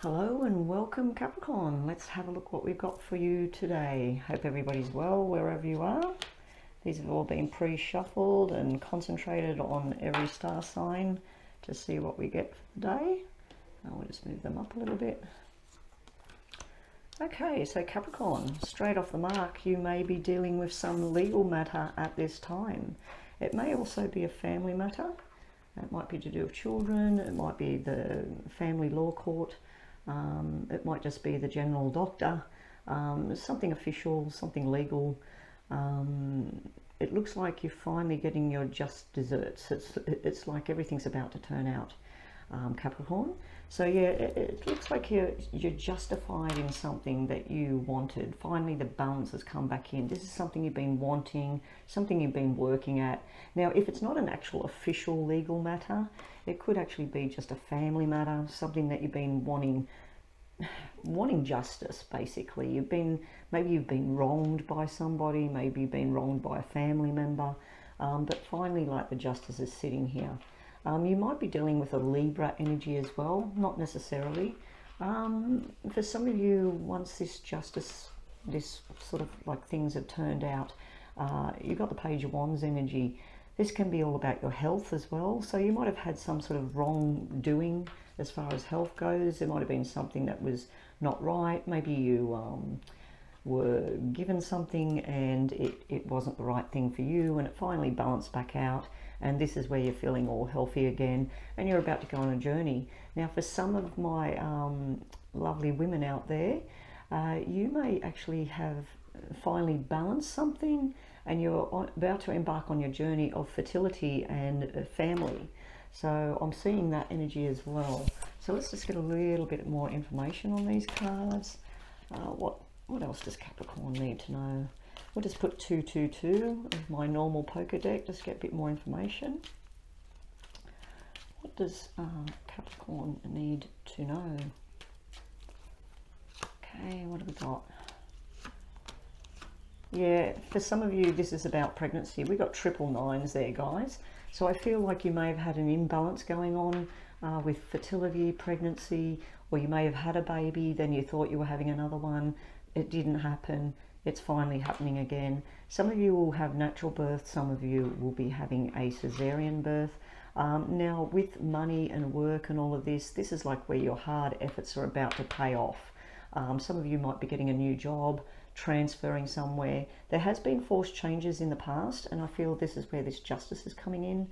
Hello and welcome Capricorn. Let's have a look what we've got for you today. Hope everybody's well wherever you are. These have all been pre-shuffled and concentrated on every star sign to see what we get for the day. We'll just move them up a little bit. Okay, so Capricorn, straight off the mark, you may be dealing with some legal matter at this time. It may also be a family matter. It might be to do with children. It might be the family law court. It might just be the general doctor, something official, something legal. It looks like you're finally getting your just desserts. It's like everything's about to turn out, Capricorn. So yeah, it looks like you're justified in something that you wanted. Finally, the balance has come back in. This is something you've been wanting, something you've been working at. Now, if it's not an actual official legal matter, it could actually be just a family matter, something that you've been wanting justice. Basically, maybe you've been wronged by somebody, maybe you've been wronged by a family member, but finally, like, the justice is sitting here. You might be dealing with a Libra energy as well, not necessarily. For some of you, once this justice, this sort of like things have turned out, you've got the Page of Wands energy. This can be all about your health as well. So you might have had some sort of wrongdoing as far as health goes. There might have been something that was not right. Maybe you were given something and it wasn't the right thing for you, and it finally balanced back out. And this is where you're feeling all healthy again and you're about to go on a journey. Now, for some of my lovely women out there, you may actually have finally balanced something and you're about to embark on your journey of fertility and family. So I'm seeing that energy as well. So let's just get a little bit more information on these cards. What else does Capricorn need to know? We'll just put 222 of my normal poker deck, just get a bit more information. What does Capricorn need to know? Okay, what have we got? Yeah, for some of you, this is about pregnancy. We got triple nines there, guys. So I feel like you may have had an imbalance going on with fertility, pregnancy, or you may have had a baby, then you thought you were having another one. It didn't happen. It's finally happening again. Some of you will have natural birth. Some of you will be having a cesarean birth. Now, with money and work and all of this, this is like where your hard efforts are about to pay off. Some of you might be getting a new job, transferring somewhere. There has been forced changes in the past, and I feel this is where this justice is coming in.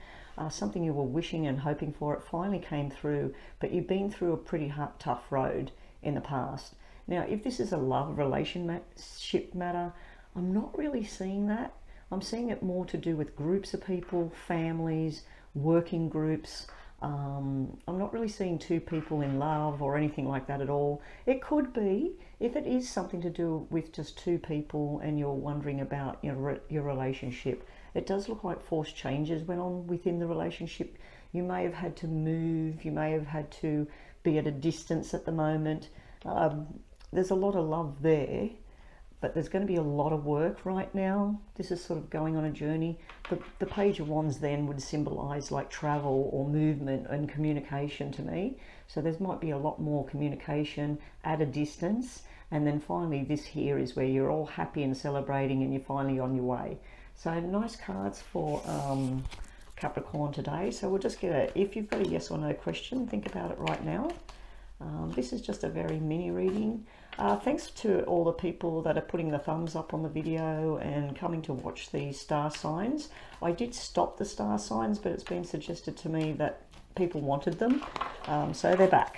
Something you were wishing and hoping for, it finally came through, but you've been through a pretty tough road in the past. Now, if this is a love relationship matter, I'm not really seeing that. I'm seeing it more to do with groups of people, families, working groups. I'm not really seeing two people in love or anything like that at all. It could be, if it is something to do with just two people and you're wondering about your relationship, it does look like forced changes went on within the relationship. You may have had to move, you may have had to be at a distance at the moment. There's a lot of love there, but there's going to be a lot of work right now. This is sort of going on a journey. The Page of Wands then would symbolize like travel or movement and communication to me. So there might be a lot more communication at a distance. And then finally this here is where you're all happy and celebrating and you're finally on your way. So nice cards for Capricorn today. So we'll just get if you've got a yes or no question, think about it right now. This is just a very mini reading. Thanks to all the people that are putting the thumbs up on the video and coming to watch the star signs. I did stop the star signs, but it's been suggested to me that people wanted them, so they're back.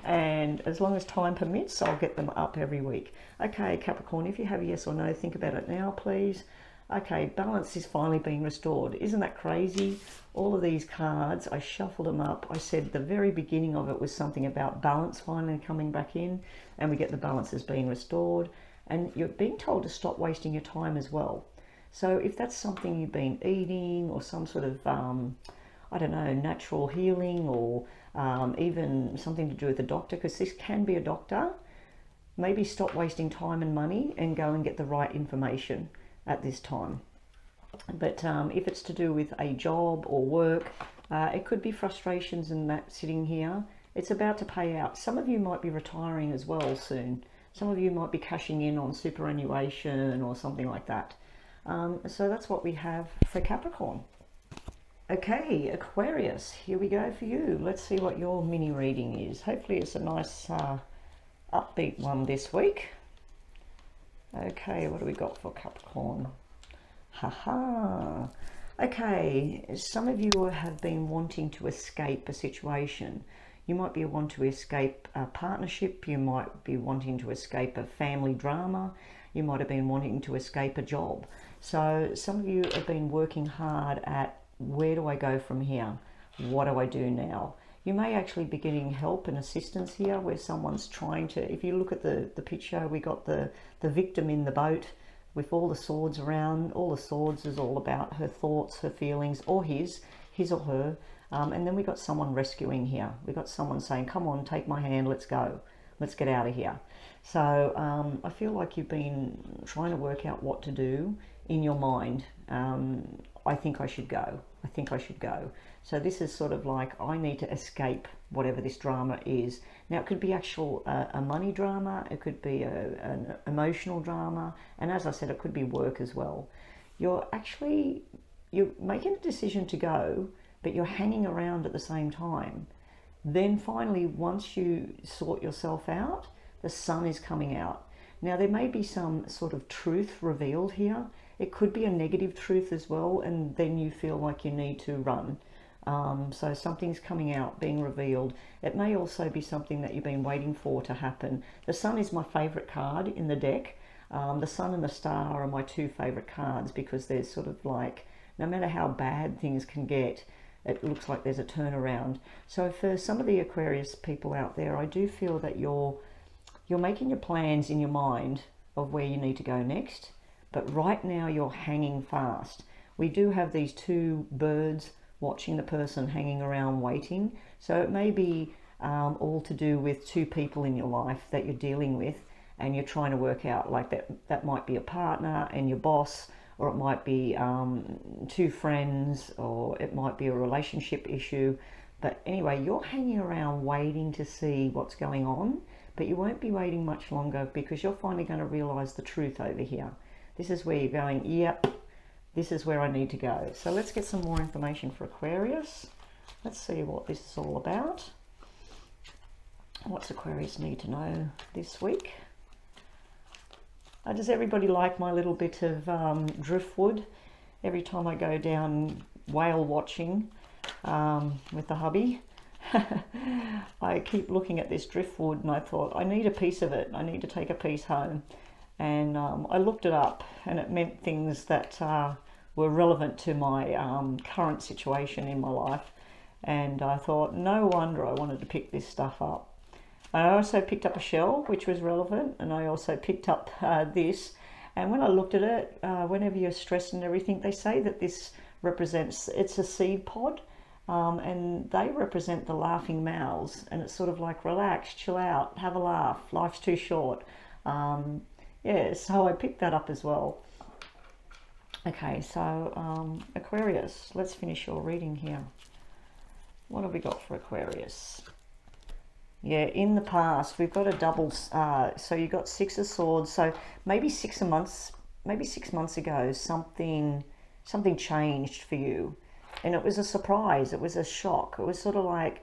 And as long as time permits, I'll get them up every week. Okay, Capricorn, if you have a yes or no, think about it now, please. Okay, balance is finally being restored. Isn't that crazy? All of these cards, I shuffled them up. I said the very beginning of it was something about balance finally coming back in, and we get the balances being restored. And you're being told to stop wasting your time as well. So if that's something you've been eating or some sort of, I don't know, natural healing or even something to do with the doctor, because this can be a doctor, maybe stop wasting time and money and go and get the right information at this time. But if it's to do with a job or work, it could be frustrations and that sitting here. It's about to pay out. Some of you might be retiring as well soon. Some of you might be cashing in on superannuation or something like that. So that's what we have for Capricorn. Okay, Aquarius, here we go for you. Let's see what your mini reading is. Hopefully it's a nice upbeat one this week. Okay, what do we got for Capricorn? Haha. Okay, some of you have been wanting to escape a situation. You might be wanting to escape a partnership. You might be wanting to escape a family drama. You might have been wanting to escape a job. So some of you have been working hard at, where do I go from here? What do I do now? You may actually be getting help and assistance here where someone's trying to, if you look at the picture, we got the victim in the boat with all the swords around. All the swords is all about her thoughts, her feelings, or his or her. And then we got someone rescuing here. We got someone saying, come on, take my hand, let's go. Let's get out of here. So I feel like you've been trying to work out what to do in your mind. I think I should go. I think I should go. So this is sort of like, I need to escape whatever this drama is. Now it could be actual a money drama. It could be an emotional drama. And as I said, it could be work as well. You're making a decision to go, but you're hanging around at the same time. Then finally, once you sort yourself out, the sun is coming out. Now there may be some sort of truth revealed here. It could be a negative truth as well, and then you feel like you need to run. So something's coming out, being revealed. It may also be something that you've been waiting for to happen. The sun is my favourite card in the deck. The sun and the star are my two favourite cards because they're sort of like, no matter how bad things can get, it looks like there's a turnaround. So for some of the Aquarius people out there, I do feel that you're making your plans in your mind of where you need to go next. But right now you're hanging fast. We do have these two birds watching the person hanging around waiting. So it may be all to do with two people in your life that you're dealing with, and you're trying to work out, like that might be a partner and your boss, or it might be two friends, or it might be a relationship issue. But anyway, you're hanging around waiting to see what's going on, but you won't be waiting much longer because you're finally going to realize the truth over here. This is where you're going, yep, this is where I need to go. So let's get some more information for Aquarius. Let's see what this is all about. What's Aquarius need to know this week? Does everybody like my little bit of driftwood? Every time I go down whale watching with the hubby, I keep looking at this driftwood, and I thought, I need a piece of it. I need to take a piece home. And I looked it up, and it meant things that were relevant to my current situation in my life. And I thought, no wonder I wanted to pick this stuff up. I also picked up a shell, which was relevant, and I also picked up this. And when I looked at it, whenever you're stressed and everything, they say that this represents, it's a seed pod, and they represent the laughing mouths. And it's sort of like, relax, chill out, have a laugh, life's too short. Yeah, so I picked that up as well. Okay, so Aquarius, let's finish your reading here. What have we got for Aquarius? Yeah, in the past, we've got a double, so you got Six of Swords. So maybe 6 months ago, something changed for you. And it was a surprise, it was a shock. It was sort of like,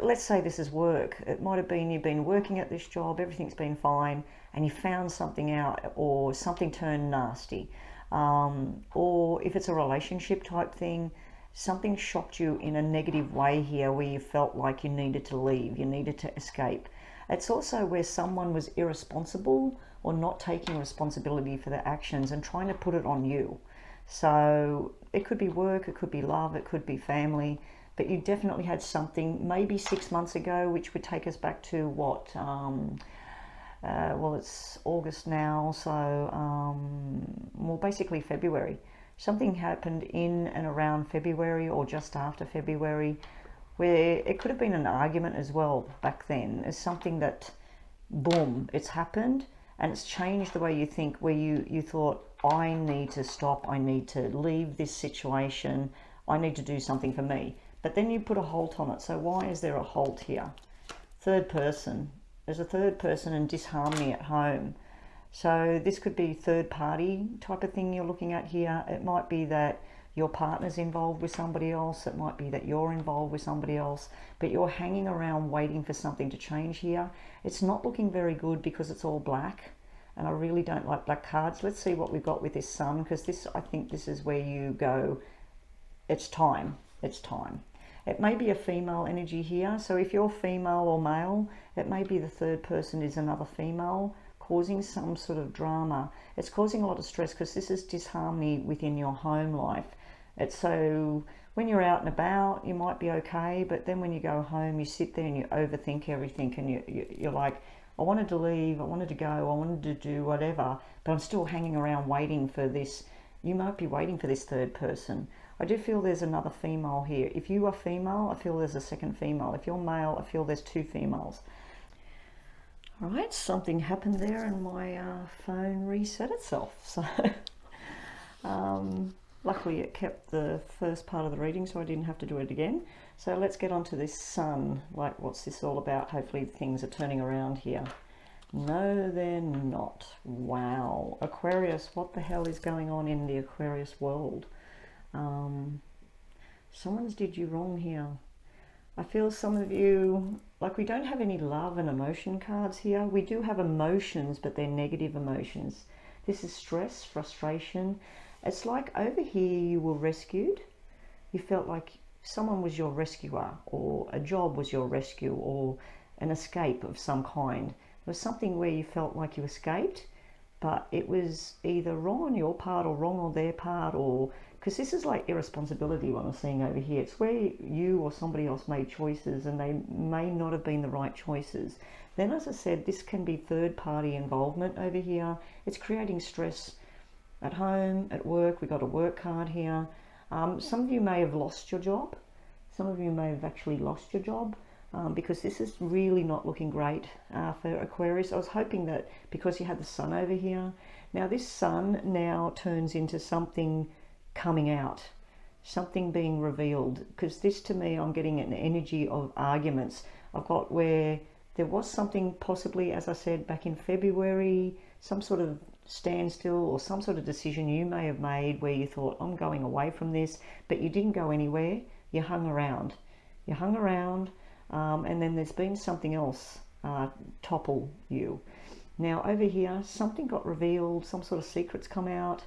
let's say this is work. It might have been you've been working at this job, everything's been fine, and you found something out, or something turned nasty. Or if it's a relationship type thing, something shocked you in a negative way here where you felt like you needed to leave, you needed to escape. It's also where someone was irresponsible or not taking responsibility for their actions and trying to put it on you. So it could be work, it could be love, it could be family, but you definitely had something maybe 6 months ago, which would take us back to what? Well, it's August now, so well, basically February. Something happened in and around February or just after February, where it could have been an argument as well back then. It's something that, boom, it's happened, and it's changed the way you think, where you thought, I need to stop, I need to leave this situation, I need to do something for me. but then you put a halt on it. So why is there a halt here? Third person. There's a third person and disharmony at home. So this could be third party type of thing you're looking at here. It might be that your partner's involved with somebody else. It might be that you're involved with somebody else, but you're hanging around waiting for something to change here. It's not looking very good because it's all black, and I really don't like black cards. Let's see what we've got with this Sun, because this, I think this is where you go, it's time, it's time. It may be a female energy here. So if you're female or male, it may be the third person is another female, causing some sort of drama. It's causing a lot of stress because this is disharmony within your home life. It's so when you're out and about, you might be okay, but then when you go home, you sit there and you overthink everything, and you're like, I wanted to leave, I wanted to go, I wanted to do whatever, but I'm still hanging around waiting for this. You might be waiting for this third person. I do feel there's another female here. If you are female, I feel there's a second female. If you're male, I feel there's two females. All right, something happened there and my phone reset itself. So luckily it kept the first part of the reading, so I didn't have to do it again. So let's get on to this Sun. Like, what's this all about? Hopefully things are turning around here. No, they're not. Wow. Aquarius, what the hell is going on in the Aquarius world? Someone's did you wrong here. I feel some of you, like, we don't have any love and emotion cards here. We do have emotions, but they're negative emotions. This is stress, frustration. It's like over here you were rescued. You felt like someone was your rescuer, or a job was your rescue, or an escape of some kind. There was something where you felt like you escaped, but it was either wrong on your part or wrong on their part, or because this is like irresponsibility, what I'm seeing over here. It's where you or somebody else made choices and they may not have been the right choices. Then, as I said, this can be third party involvement over here. It's creating stress at home, at work. We got a work card here. Some of you may have lost your job. Some of you may have actually lost your job because this is really not looking great for Aquarius. I was hoping that because you had the Sun over here, now this Sun now turns into something coming out, something being revealed, because this, to me, I'm getting an energy of arguments. I've got where there was something possibly, as I said, back in February, some sort of standstill or some sort of decision you may have made where you thought, I'm going away from this, but you didn't go anywhere. You hung around. You hung around, and then there's been something else topple you. Now over here, something got revealed, some sort of secrets come out.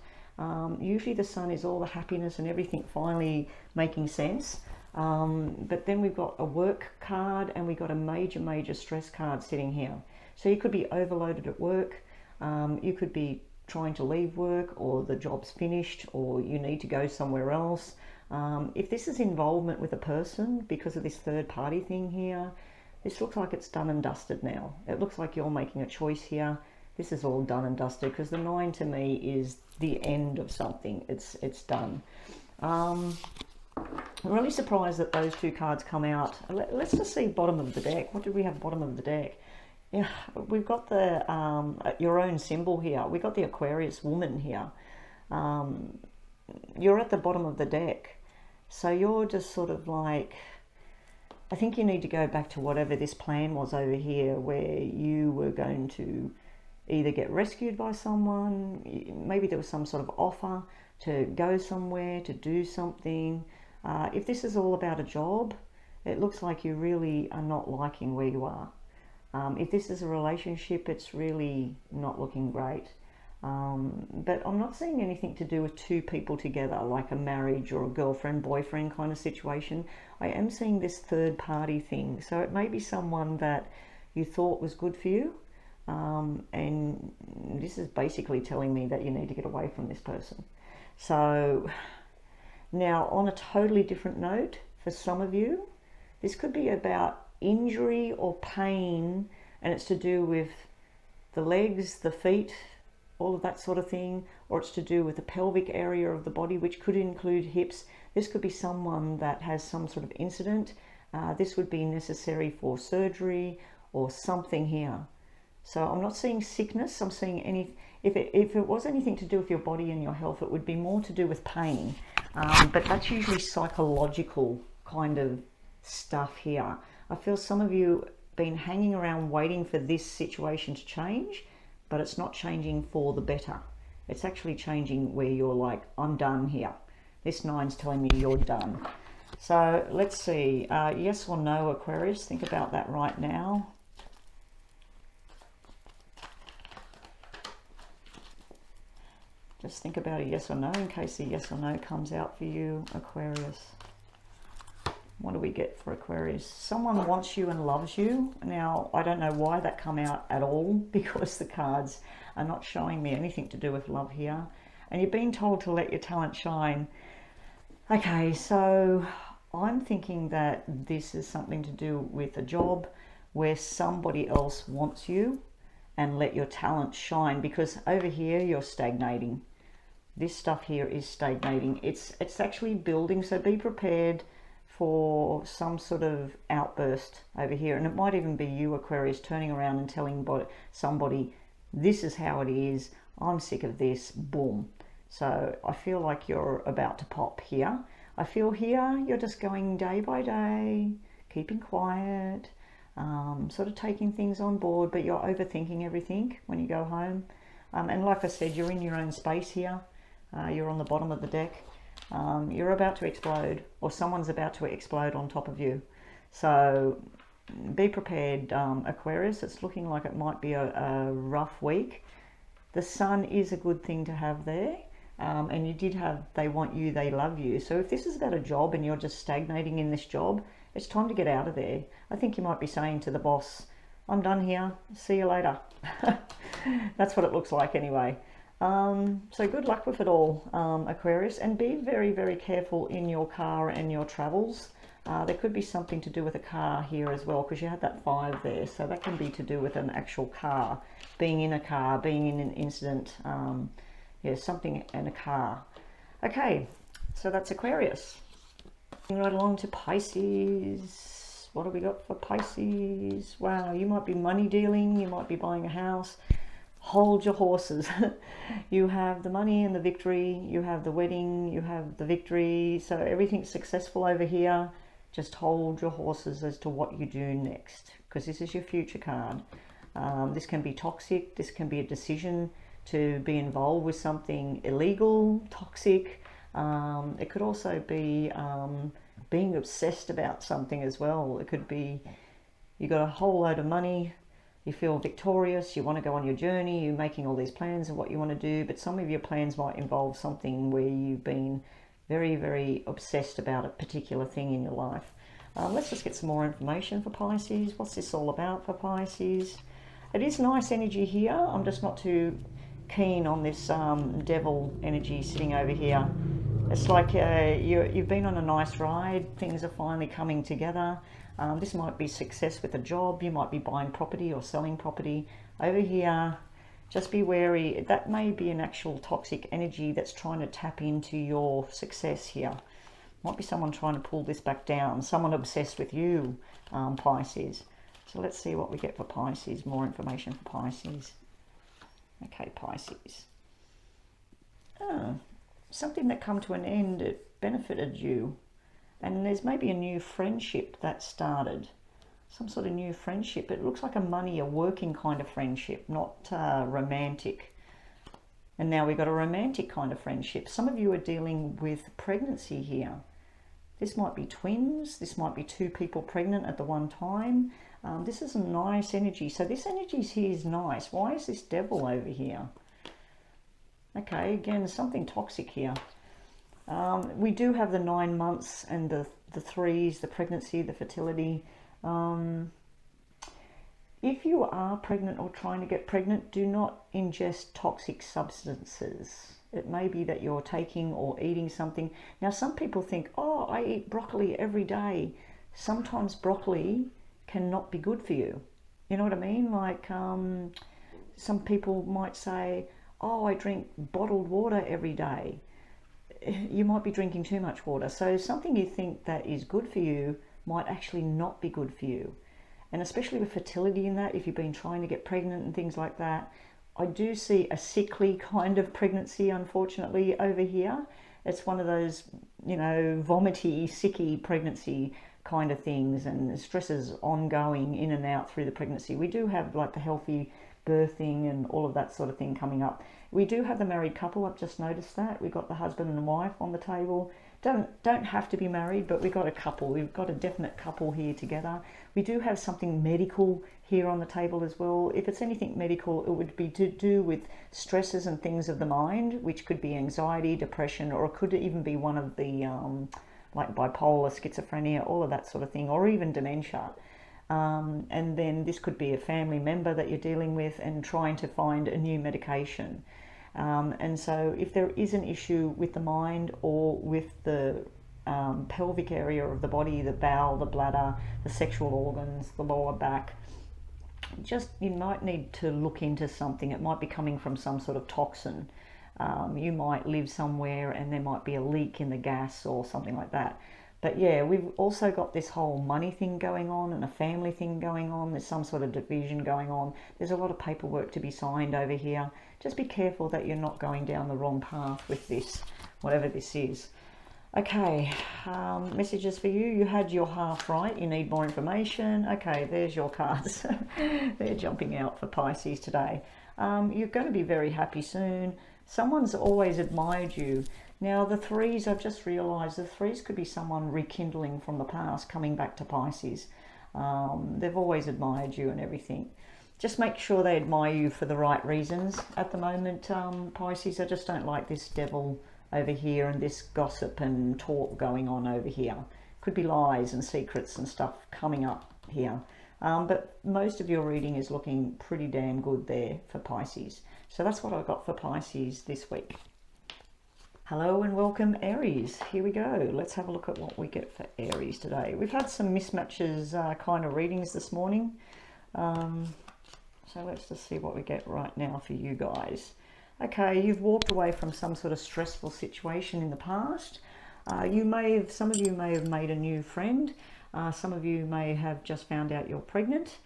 Usually the Sun is all the happiness and everything finally making sense. But then we've got a work card and we've got a major stress card sitting here. So you could be overloaded at work. You could be trying to leave work, or the job's finished, or you need to go somewhere else. If this is involvement with a person because of this third party thing here, this looks like it's done and dusted now. It looks like you're making a choice here. This is all done and dusted, because the 9 to me is the end of something. It's done. I'm really surprised that those two cards come out. Let's just see bottom of the deck. What did we have bottom of the deck? Yeah, we've got the your own symbol here. We've got the Aquarius woman here. You're at the bottom of the deck. So you're just sort of like, I think you need to go back to whatever this plan was over here, where you were going to either get rescued by someone, maybe there was some sort of offer to go somewhere, to do something. If this is all about a job, it looks like you really are not liking where you are. If this is a relationship, it's really not looking great. But I'm not seeing anything to do with two people together, like a marriage or a girlfriend, boyfriend kind of situation. I am seeing this third party thing. So it may be someone that you thought was good for you. And this is basically telling me that you need to get away from this person. So now, on a totally different note, for some of you, this could be about injury or pain, and it's to do with the legs, the feet, all of that sort of thing, or it's to do with the pelvic area of the body, which could include hips. This could be someone that has some sort of incident. This would be necessary for surgery or something here. So I'm not seeing sickness. I'm seeing if it was anything to do with your body and your health, it would be more to do with pain. But that's usually psychological kind of stuff here. I feel some of you been hanging around waiting for this situation to change, but it's not changing for the better. It's actually changing where you're like, I'm done here. This nine's telling me you're done. So let's see, yes or no, Aquarius. Think about that right now. Just think about a yes or no in case a yes or no comes out for you, Aquarius. What do we get for Aquarius? Someone wants you and loves you. Now, I don't know why that come out at all, because the cards are not showing me anything to do with love here. And you've been told to let your talent shine. Okay, so I'm thinking that this is something to do with a job where somebody else wants you and let your talent shine, because over here you're stagnating. This stuff here is stagnating. It's actually building, so be prepared for some sort of outburst over here. And it might even be you, Aquarius, turning around and telling somebody, this is how it is, I'm sick of this, boom. So I feel like you're about to pop here. I feel here you're just going day by day, keeping quiet, sort of taking things on board, but you're overthinking everything when you go home. And like I said, you're in your own space here. You're on the bottom of the deck. You're about to explode, or someone's about to explode on top of you. So be prepared, Aquarius. It's looking like it might be a rough week. The sun is a good thing to have there. And you did have, they want you, they love you. So if this is about a job and you're just stagnating in this job, it's time to get out of there. I think you might be saying to the boss, I'm done here, see you later. That's what it looks like anyway. So good luck with it all, Aquarius, and be very, very careful in your car and your travels. There could be something to do with a car here as well, because you had that 5 there, so that can be to do with an actual car, being in a car, being in an incident, yeah, something in a car. Okay, so that's Aquarius. Right along to Pisces. What have we got for Pisces? Wow, you might be money dealing, you might be buying a house. Hold your horses. You have the money and the victory, you have the wedding, you have the victory, so everything's successful over here. Just hold your horses as to what you do next, because this is your future card. This can be toxic, this can be a decision to be involved with something illegal, toxic. It could also be being obsessed about something as well. It could be you got a whole load of money, you feel victorious, you want to go on your journey, you're making all these plans of what you want to do, but some of your plans might involve something where you've been very, very obsessed about a particular thing in your life. Let's just get some more information for Pisces. What's this all about for Pisces? It is nice energy here. I'm just not too keen on this devil energy sitting over here. It's like you've been on a nice ride, things are finally coming together. This might be success with a job, you might be buying property or selling property. Over here, just be wary, that may be an actual toxic energy that's trying to tap into your success here. Might be someone trying to pull this back down, someone obsessed with you, Pisces. So let's see what we get for Pisces, more information for Pisces. Okay, Pisces. Oh, something that come to an end, it benefited you. And there's maybe a new friendship that started. Some sort of new friendship. It looks like a working kind of friendship, not romantic. And now we've got a romantic kind of friendship. Some of you are dealing with pregnancy here. This might be twins. This might be 2 people pregnant at the one time. This is a nice energy. So this energy here is nice. Why is this devil over here? Okay, again, something toxic here. We do have the 9 months and the 3s, the pregnancy, the fertility. If you are pregnant or trying to get pregnant, do not ingest toxic substances. It may be that you're taking or eating something. Now, some people think, oh, I eat broccoli every day. Sometimes broccoli cannot be good for you. You know what I mean? Like some people might say, oh, I drink bottled water every day. You might be drinking too much water. So something you think that is good for you might actually not be good for you. And especially with fertility in that, if you've been trying to get pregnant and things like that, I do see a sickly kind of pregnancy, unfortunately, over here. It's one of those, you know, vomity, sicky pregnancy kind of things, and stresses ongoing in and out through the pregnancy. We do have like the healthy birthing and all of that sort of thing coming up. We do have the married couple. I've just noticed that we've got the husband and wife on the table. Don't have to be married, but we've got a couple. We've got a definite couple here together. We do have something medical here on the table as well. If it's anything medical, it would be to do with stresses and things of the mind, which could be anxiety, depression, or it could even be one of the like bipolar, schizophrenia, all of that sort of thing, or even dementia. And then this could be a family member that you're dealing with and trying to find a new medication. And so if there is an issue with the mind or with the pelvic area of the body, the bowel, the bladder, the sexual organs, the lower back, just you might need to look into something. It might be coming from some sort of toxin. You might live somewhere and there might be a leak in the gas or something like that. But yeah, we've also got this whole money thing going on and a family thing going on. There's some sort of division going on. There's a lot of paperwork to be signed over here. Just be careful that you're not going down the wrong path with this, whatever this is. Okay, messages for you. You had your half right. You need more information. Okay, there's your cards. They're jumping out for Pisces today. You're going to be very happy soon. Someone's always admired you. Now, the threes, I've just realised, the threes could be someone rekindling from the past, coming back to Pisces. They've always admired you and everything. Just make sure they admire you for the right reasons. At the moment, Pisces, I just don't like this devil over here and this gossip and talk going on over here. Could be lies and secrets and stuff coming up here. But most of your reading is looking pretty damn good there for Pisces. So that's what I've got for Pisces this week. Hello and welcome, Aries. Here we go. Let's have a look at what we get for Aries today. We've had some mismatches kind of readings this morning. So let's just see what we get right now for you guys. Okay, you've walked away from some sort of stressful situation in the past. Some of you may have made a new friend. Some of you may have just found out you're pregnant.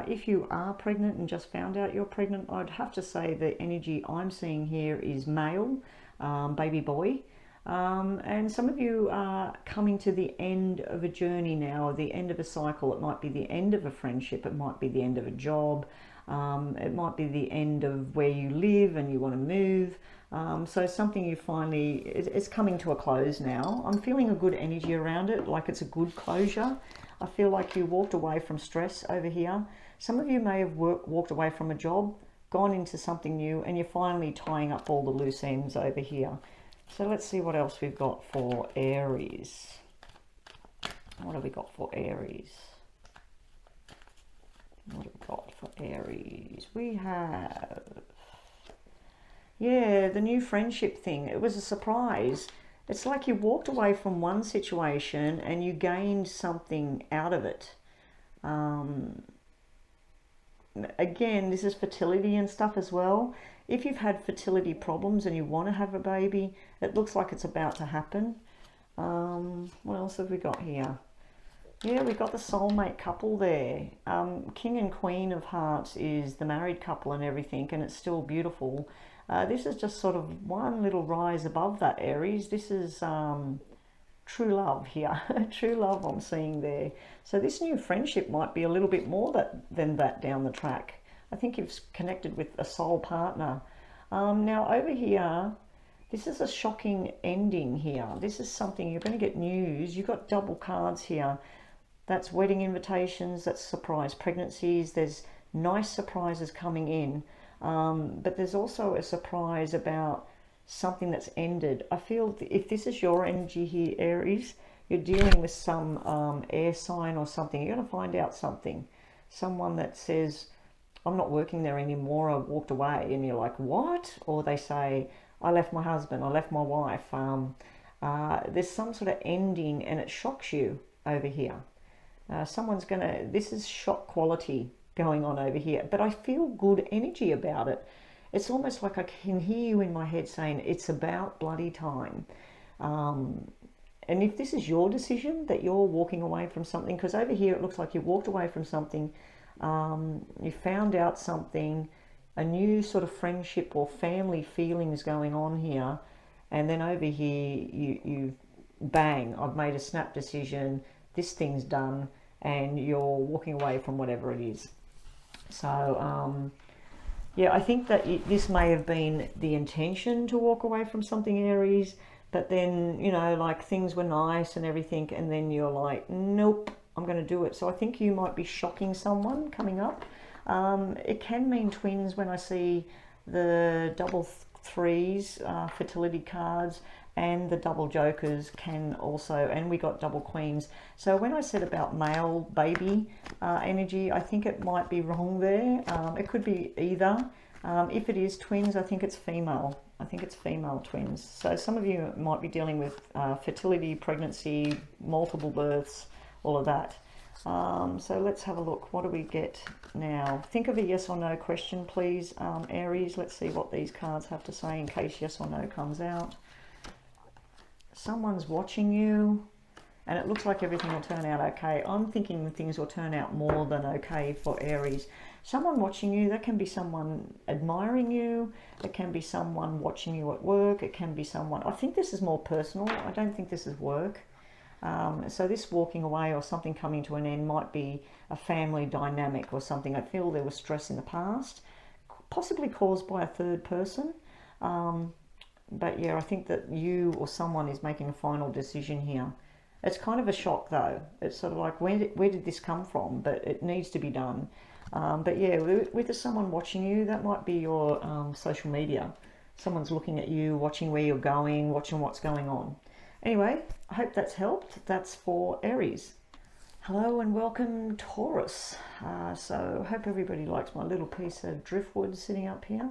If you are pregnant and just found out you're pregnant, I'd have to say the energy I'm seeing here is male, baby boy. And some of you are coming to the end of a journey now, or the end of a cycle. It might be the end of a friendship. It might be the end of a job. It might be the end of where you live and you want to move. So something you finally, it's coming to a close now. I'm feeling a good energy around it, like it's a good closure. I feel like you walked away from stress over here. Some of you may have walked away from a job, gone into something new, and you're finally tying up all the loose ends over here. So let's see what else we've got for Aries. What have we got for Aries? What have we got for Aries? We have, yeah, the new friendship thing. It was a surprise. It's like you walked away from one situation and you gained something out of it. Again, this is fertility and stuff as well. If you've had fertility problems and you want to have a baby, it looks like it's about to happen. What else have we got here? Yeah, we've got the soulmate couple there. King and Queen of Hearts is the married couple and everything, and it's still beautiful. This is just sort of one little rise above that, Aries. This is true love here. True love I'm seeing there. So this new friendship might be a little bit more than that down the track. I think you've connected with a soul partner. Now over here, this is a shocking ending here. This is something you're going to get news. You've got double cards here. That's wedding invitations, that's surprise pregnancies. There's nice surprises coming in. But there's also a surprise about something that's ended. I feel if this is your energy here, Aries, you're dealing with some air sign or something. You're going to find out something. Someone that says, I'm not working there anymore, I walked away. And you're like, what? Or they say, I left my husband, I left my wife. There's some sort of ending and it shocks you over here. This is shock quality going on over here, but I feel good energy about it. It's almost like I can hear you in my head saying it's about bloody time. And if this is your decision that you're walking away from something, because over here it looks like you walked away from something, you found out something, a new sort of friendship or family feelings going on here, and then over here you bang, I've made a snap decision, this thing's done, and you're walking away from whatever it is. So yeah, I think that this may have been the intention to walk away from something, Aries, but then, you know, like things were nice and everything, and then you're like, nope, I'm going to do it. So I think you might be shocking someone coming up. It can mean twins when I see the double threes, fertility cards, and the double jokers can also, and we got double queens. So when I said about male baby energy, I think it might be wrong there. It could be either. If it is twins, I think it's female. I think it's female twins. So some of you might be dealing with fertility, pregnancy, multiple births, all of that. So let's have a look. What do we get now? Think of a yes or no question, please, Aries. Let's see what these cards have to say in case yes or no comes out. Someone's watching you, and it looks like everything will turn out okay. I'm thinking things will turn out more than okay for Aries. Someone watching you, that can be someone admiring you, it can be someone watching you at work, it can be someone, I think this is more personal, I don't think this is work. So this walking away or something coming to an end might be a family dynamic or something. I feel there was stress in the past, possibly caused by a third person. But yeah, I think that you or someone is making a final decision here. It's kind of a shock though. It's sort of like, where did this come from? But it needs to be done. But yeah, with someone watching you, that might be your social media. Someone's looking at you, watching where you're going, watching what's going on. Anyway, I hope that's helped. That's for Aries. Hello and welcome, Taurus. So I hope everybody likes my little piece of driftwood sitting up here.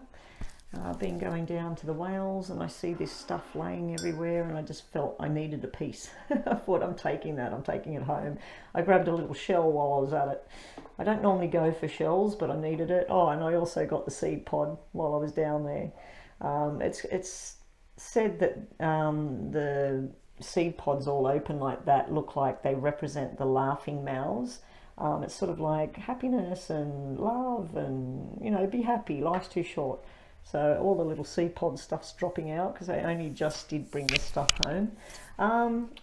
I've been going down to the whales and I see this stuff laying everywhere, and I just felt I needed a piece of what I'm taking it home. I grabbed a little shell while I was at it. I don't normally go for shells, but I needed it. Oh, and I also got the seed pod while I was down there. It's said that the seed pods all open like that look like they represent the laughing mouths. It's sort of like happiness and love and, you know, be happy, life's too short. So all the little seed pod stuff's dropping out because I only just did bring this stuff home.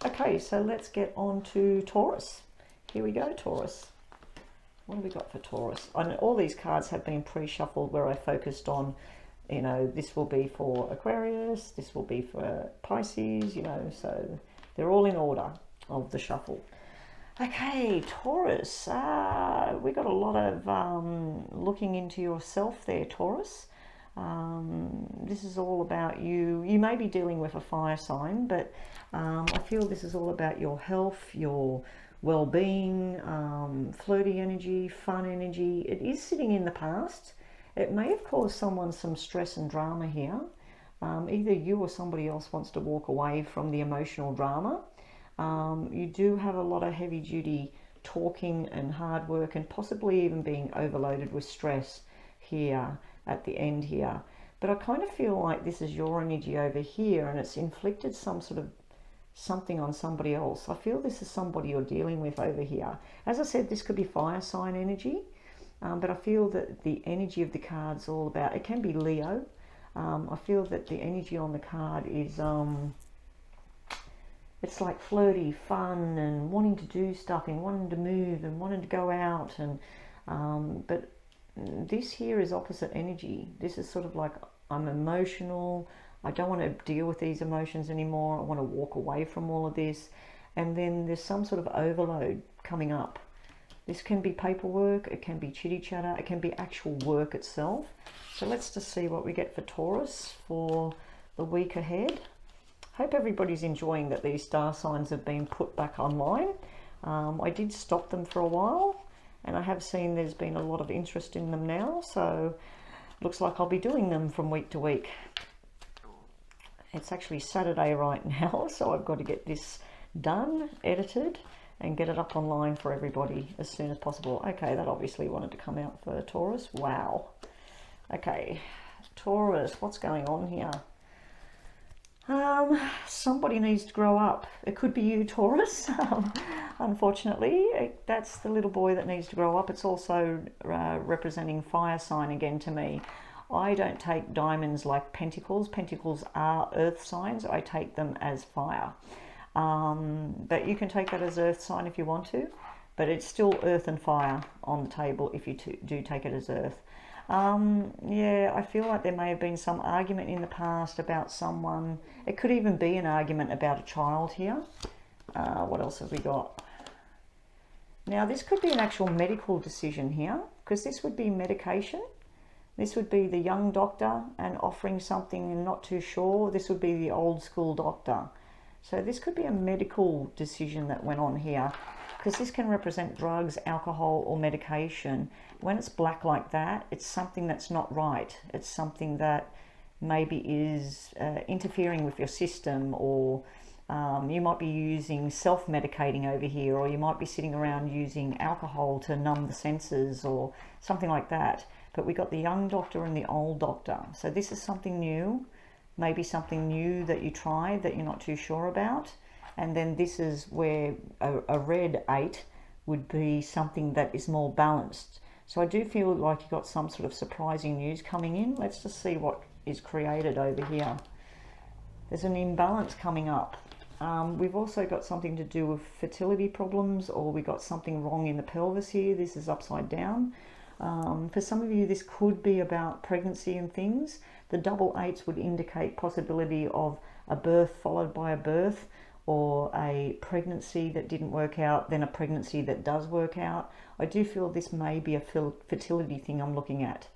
Okay, so let's get on to Taurus. Here we go, Taurus. What have we got for Taurus? I know all these cards have been pre-shuffled where I focused on, you know, this will be for Aquarius, this will be for Pisces, you know, so they're all in order of the shuffle. Okay, Taurus, we got a lot of looking into yourself there, Taurus. This is all about you. You may be dealing with a fire sign, but I feel this is all about your health, your well-being, flirty energy, fun energy. It is sitting in the past. It may have caused someone some stress and drama here. Either you or somebody else wants to walk away from the emotional drama. You do have a lot of heavy-duty talking and hard work, and possibly even being overloaded with stress here at the end here. But I kind of feel like this is your energy over here, and it's inflicted some sort of something on somebody else. I feel this is somebody you're dealing with over here. As I said, this could be fire sign energy, but I feel that the energy of the card's all about, it can be Leo. I feel that the energy on the card is it's like flirty, fun, and wanting to do stuff, and wanting to move, and wanting to go out, and but this here is opposite energy. This is sort of like, I'm emotional, I don't want to deal with these emotions anymore, I want to walk away from all of this. And then there's some sort of overload coming up. This can be paperwork, it can be chitty chatter, it can be actual work itself. So let's just see what we get for Taurus for the week ahead. Hope everybody's enjoying that these star signs have been put back online. I did stop them for a while, and I have seen there's been a lot of interest in them now, so looks like I'll be doing them from week to week. It's actually Saturday right now, so I've got to get this done, edited, and get it up online for everybody as soon as possible. Okay, that obviously wanted to come out for Taurus. Wow. Okay, Taurus, what's going on here? Somebody needs to grow up. It could be you, Taurus. Unfortunately, that's the little boy that needs to grow up. It's also representing fire sign again to me. I don't take diamonds like pentacles. Pentacles are earth signs. I take them as fire. But you can take that as earth sign if you want to, but it's still earth and fire on the table if you do take it as earth. Yeah, I feel like there may have been some argument in the past about someone. It could even be an argument about a child here. What else have we got? Now, this could be an actual medical decision here, because this would be medication. This would be the young doctor and offering something and not too sure. This would be the old school doctor. So this could be a medical decision that went on here, because this can represent drugs, alcohol, or medication. When it's black like that, it's something that's not right. It's something that maybe is interfering with your system, or you might be using self-medicating over here, or you might be sitting around using alcohol to numb the senses or something like that. But we got the young doctor and the old doctor. So this is something new, maybe something new that you tried that you're not too sure about. And then this is where a red 8 would be something that is more balanced. So I do feel like you got some sort of surprising news coming in. Let's just see what is created over here. There's an imbalance coming up. We've also got something to do with fertility problems, or we got something wrong in the pelvis here. This is upside down. For some of you, this could be about pregnancy and things. The double 8s would indicate possibility of a birth followed by a birth, or a pregnancy that didn't work out, then a pregnancy that does work out. I do feel this may be a fertility thing I'm looking at.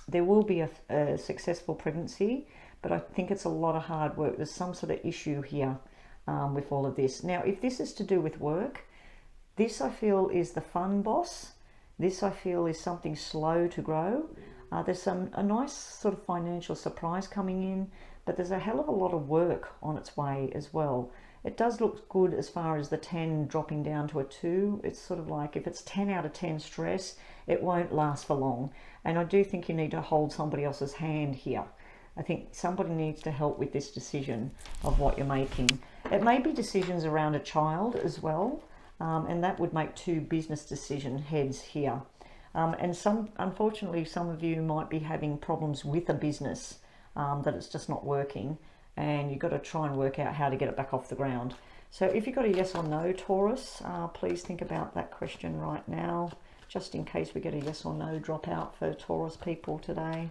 There will be a successful pregnancy, but I think it's a lot of hard work. There's some sort of issue here with all of this. Now, if this is to do with work, this I feel is the fun boss. This I feel is something slow to grow. There's a nice sort of financial surprise coming in, but there's a hell of a lot of work on its way as well. It does look good as far as the 10 dropping down to a 2. It's sort of like if it's 10 out of 10 stress, it won't last for long. And I do think you need to hold somebody else's hand here. I think somebody needs to help with this decision of what you're making. It may be decisions around a child as well, and that would make 2 business decision heads here. And unfortunately, some of you might be having problems with a business, that it's just not working, and you've got to try and work out how to get it back off the ground. So if you've got a yes or no, Taurus, please think about that question right now, just in case we get a yes or no drop out for Taurus people today.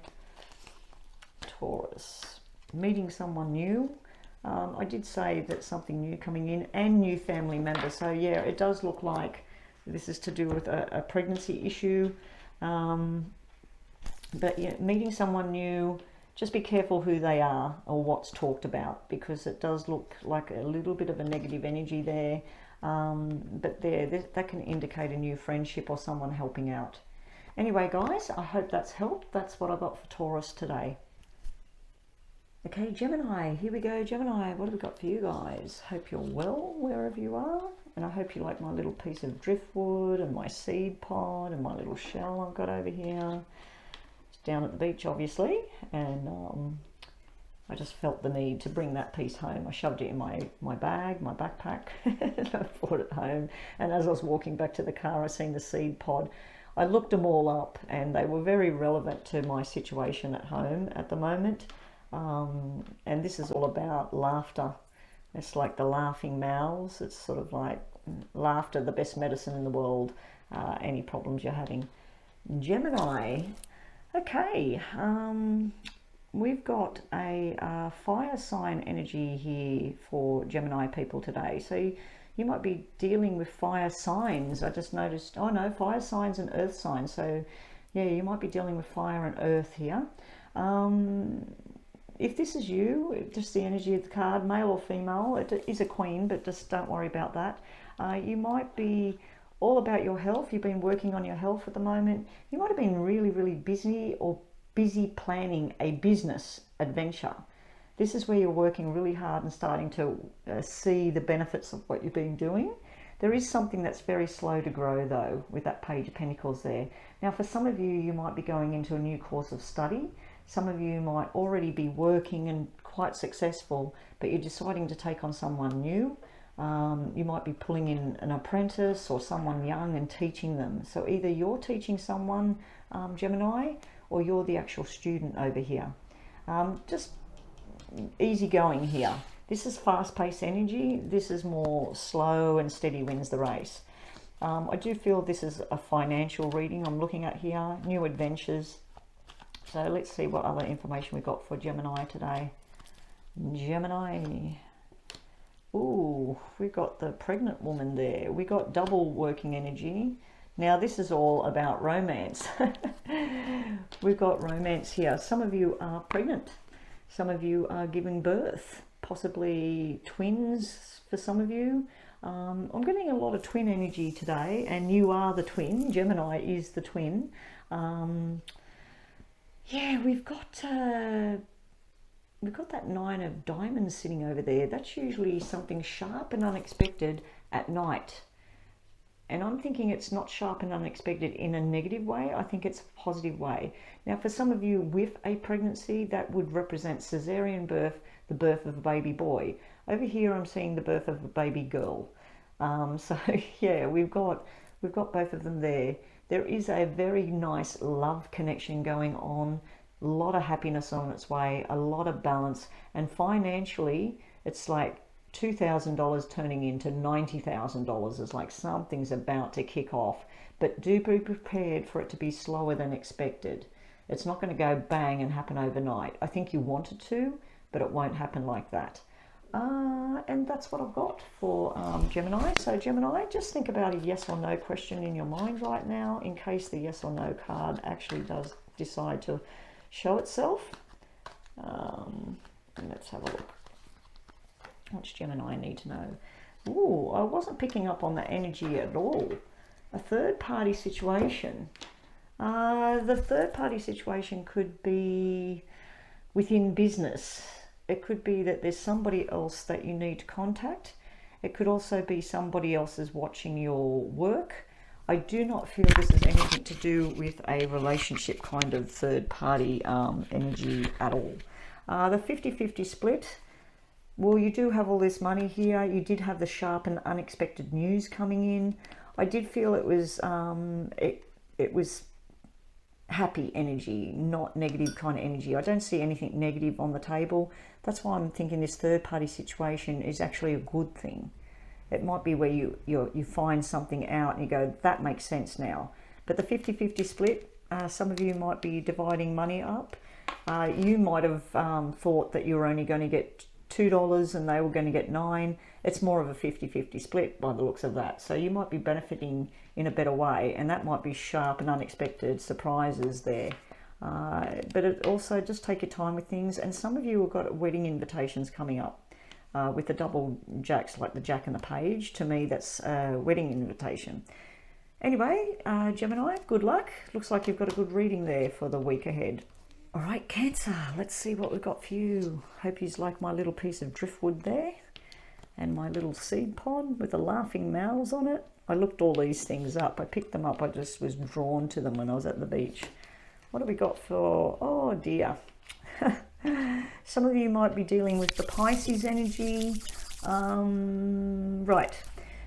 Taurus, meeting someone new. I did say that something new coming in and new family members. So yeah, it does look like this is to do with a pregnancy issue. But yeah, meeting someone new, just be careful who they are or what's talked about, because it does look like a little bit of a negative energy there. But that can indicate a new friendship or someone helping out. Anyway, guys, I hope that's helped. That's what I got for Taurus today. Okay, Gemini, here we go. Gemini, what have we got for you guys? Hope you're well wherever you are, and I hope you like my little piece of driftwood and my seed pod and my little shell I've got over here. It's down at the beach, obviously, and I just felt the need to bring that piece home. I shoved it in my bag, my backpack, and I brought it home. And as I was walking back to the car, I seen the seed pod. I looked them all up, and they were very relevant to my situation at home at the moment. And this is all about laughter. It's like the laughing mouths. It's sort of like laughter, the best medicine in the world, any problems you're having. Gemini, okay, we've got a fire sign energy here for Gemini people today. So you might be dealing with fire signs. I just noticed, oh no, fire signs and earth signs. So yeah, you might be dealing with fire and earth here. If this is you, just the energy of the card, male or female, it is a queen, but just don't worry about that. You might be all about your health. You've been working on your health at the moment. You might have been really, really busy or busy planning a business adventure. This is where you're working really hard and starting to see the benefits of what you've been doing. There is something that's very slow to grow though, with that Page of Pentacles there. Now for some of you, you might be going into a new course of study. Some of you might already be working and quite successful, but you're deciding to take on someone new. You might be pulling in an apprentice or someone young and teaching them. So either you're teaching someone, Gemini, or you're the actual student over here. Just easy going here. This is fast-paced energy. This is more slow and steady wins the race. I do feel this is a financial reading I'm looking at here, new adventures. So let's see what other information we've got for Gemini today. Gemini. Ooh, we've got the pregnant woman there. We got double working energy. Now this is all about romance. We've got romance here. Some of you are pregnant. Some of you are giving birth, possibly twins for some of you. I'm getting a lot of twin energy today, and you are the twin. Gemini is the twin. Yeah, we've got that Nine of Diamonds sitting over there. That's usually something sharp and unexpected at night. And I'm thinking it's not sharp and unexpected in a negative way. I think it's a positive way. Now, for some of you with a pregnancy, that would represent cesarean birth, the birth of a baby boy. Over here, I'm seeing the birth of a baby girl. So yeah, we've got both of them there. There is a very nice love connection going on. A lot of happiness on its way, a lot of balance, and financially, it's like $2,000 turning into $90,000. It's like something's about to kick off, but do be prepared for it to be slower than expected. It's not going to go bang and happen overnight. I think you want it to, but it won't happen like that. And that's what I've got for Gemini. So Gemini, just think about a yes or no question in your mind right now, in case the yes or no card actually does decide to show itself. And let's have a look. What's Gemini need to know? Ooh, I wasn't picking up on the energy at all. A third party situation. The third party situation could be within business. It could be that there's somebody else that you need to contact. It could also be somebody else is watching your work. I do not feel this is anything to do with a relationship kind of third party energy at all. The 50-50 split. Well, you do have all this money here. You did have the sharp and unexpected news coming in. I did feel it was it was happy energy, not negative kind of energy. I don't see anything negative on the table. That's why I'm thinking this third party situation is actually a good thing. It might be where you find something out and you go, that makes sense now. But the 50-50 split, some of you might be dividing money up. You might have thought that you were only going to get $2 and they were going to get $9. It's more of a 50-50 split by the looks of that. So you might be benefiting in a better way, and that might be sharp and unexpected surprises there. But it also, just take your time with things. And some of you have got wedding invitations coming up with the double jacks, like the jack and the page. To me, that's a wedding invitation. Anyway, Gemini, good luck. Looks like you've got a good reading there for the week ahead. All right, Cancer, let's see what we've got for you. Hope you like my little piece of driftwood there and my little seed pod with the laughing mouths on it. I looked all these things up. I picked them up. I just was drawn to them when I was at the beach. What have we got for, oh dear. Some of you might be dealing with the Pisces energy. Right.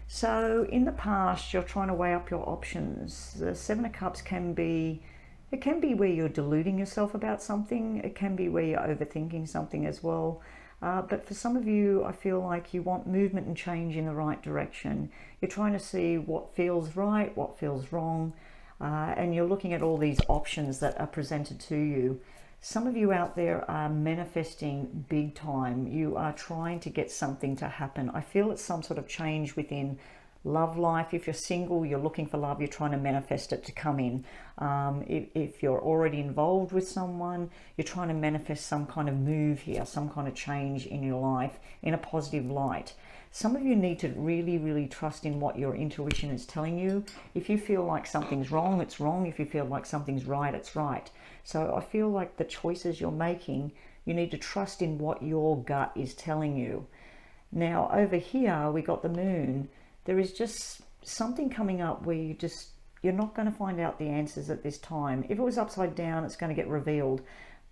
So in the past, you're trying to weigh up your options. The Seven of Cups can be, it can be where you're deluding yourself about something. It can be where you're overthinking something as well. But for some of you, I feel like you want movement and change in the right direction. You're trying to see what feels right, what feels wrong, and you're looking at all these options that are presented to you. Some of you out there are manifesting big time. You are trying to get something to happen. I feel it's some sort of change within love life. If you're single, you're looking for love, you're trying to manifest it to come in. If you're already involved with someone, you're trying to manifest some kind of move here, some kind of change in your life in a positive light. Some of you need to really, really trust in what your intuition is telling you. If you feel like something's wrong, it's wrong. If you feel like something's right, it's right. So I feel like the choices you're making, you need to trust in what your gut is telling you. Now over here, we got the moon. There is just something coming up where you're not going to find out the answers at this time. If it was upside down, it's going to get revealed,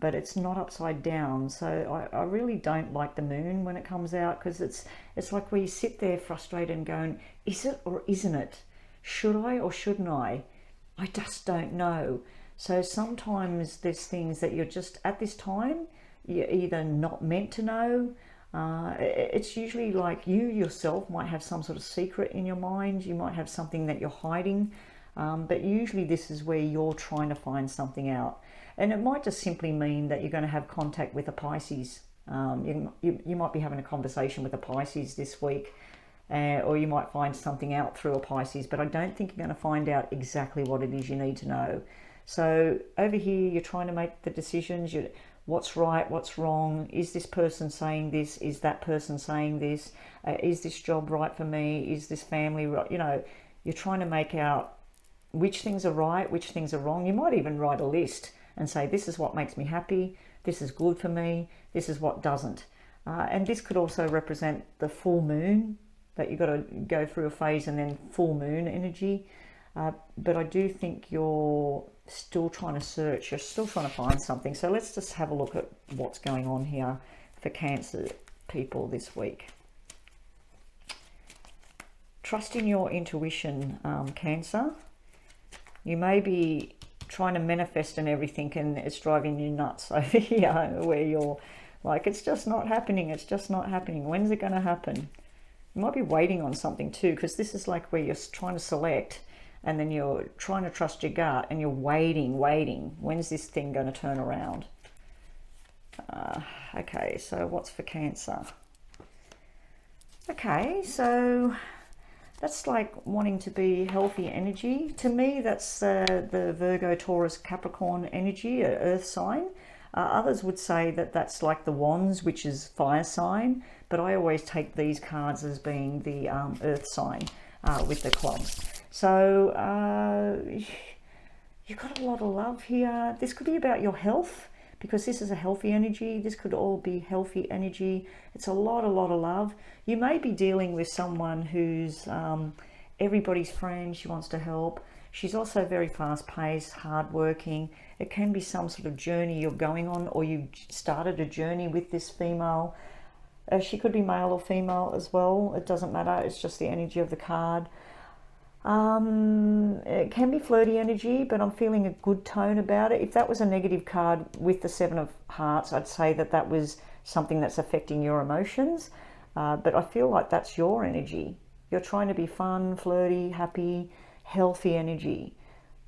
but it's not upside down. So I really don't like the moon when it comes out, because it's like where you sit there frustrated and going, is it or isn't it? Should I or shouldn't I? I just don't know. So sometimes there's things that you're just, at this time, you're either not meant to know. It's usually like you yourself might have some sort of secret in your mind. You might have something that you're hiding. But usually this is where you're trying to find something out. And it might just simply mean that you're going to have contact with a Pisces. You might be having a conversation with a Pisces this week. Or you might find something out through a Pisces. But I don't think you're going to find out exactly what it is you need to know. So over here, you're trying to make the decisions. What's right, what's wrong? Is this person saying this? Is that person saying this? Is this job right for me? Is this family right? You know, you're trying to make out which things are right, which things are wrong. You might even write a list and say, this is what makes me happy. This is good for me. This is what doesn't. And this could also represent the full moon, that you've got to go through a phase and then full moon energy. But I do think you're still trying to search, you're still trying to find something. So let's just have a look at what's going on here for Cancer people this week. Trust in your intuition, Cancer. You may be trying to manifest and everything, and it's driving you nuts over here, where you're like, it's just not happening, it's just not happening. When's it going to happen? You might be waiting on something too, because this is like where you're trying to select, and then you're trying to trust your gut, and you're waiting. When's this thing going to turn around? Okay, so what's for Cancer? Okay, so that's like wanting to be healthy energy. To me, that's the Virgo, Taurus, Capricorn energy, earth sign. Others would say that that's like the wands, which is fire sign. But I always take these cards as being the earth sign with the clubs. So you've got a lot of love here. This could be about your health, because this is a healthy energy. This could all be healthy energy. It's a lot of love. You may be dealing with someone who's everybody's friend. She wants to help. She's also very fast-paced, hard-working. It can be some sort of journey you're going on, or you started a journey with this female. She could be male or female as well. It doesn't matter. It's just the energy of the card. It can be flirty energy, but I'm feeling a good tone about it. If that was a negative card with the Seven of Hearts, I'd say that that was something that's affecting your emotions. But I feel like that's your energy. You're trying to be fun, flirty, happy, healthy energy.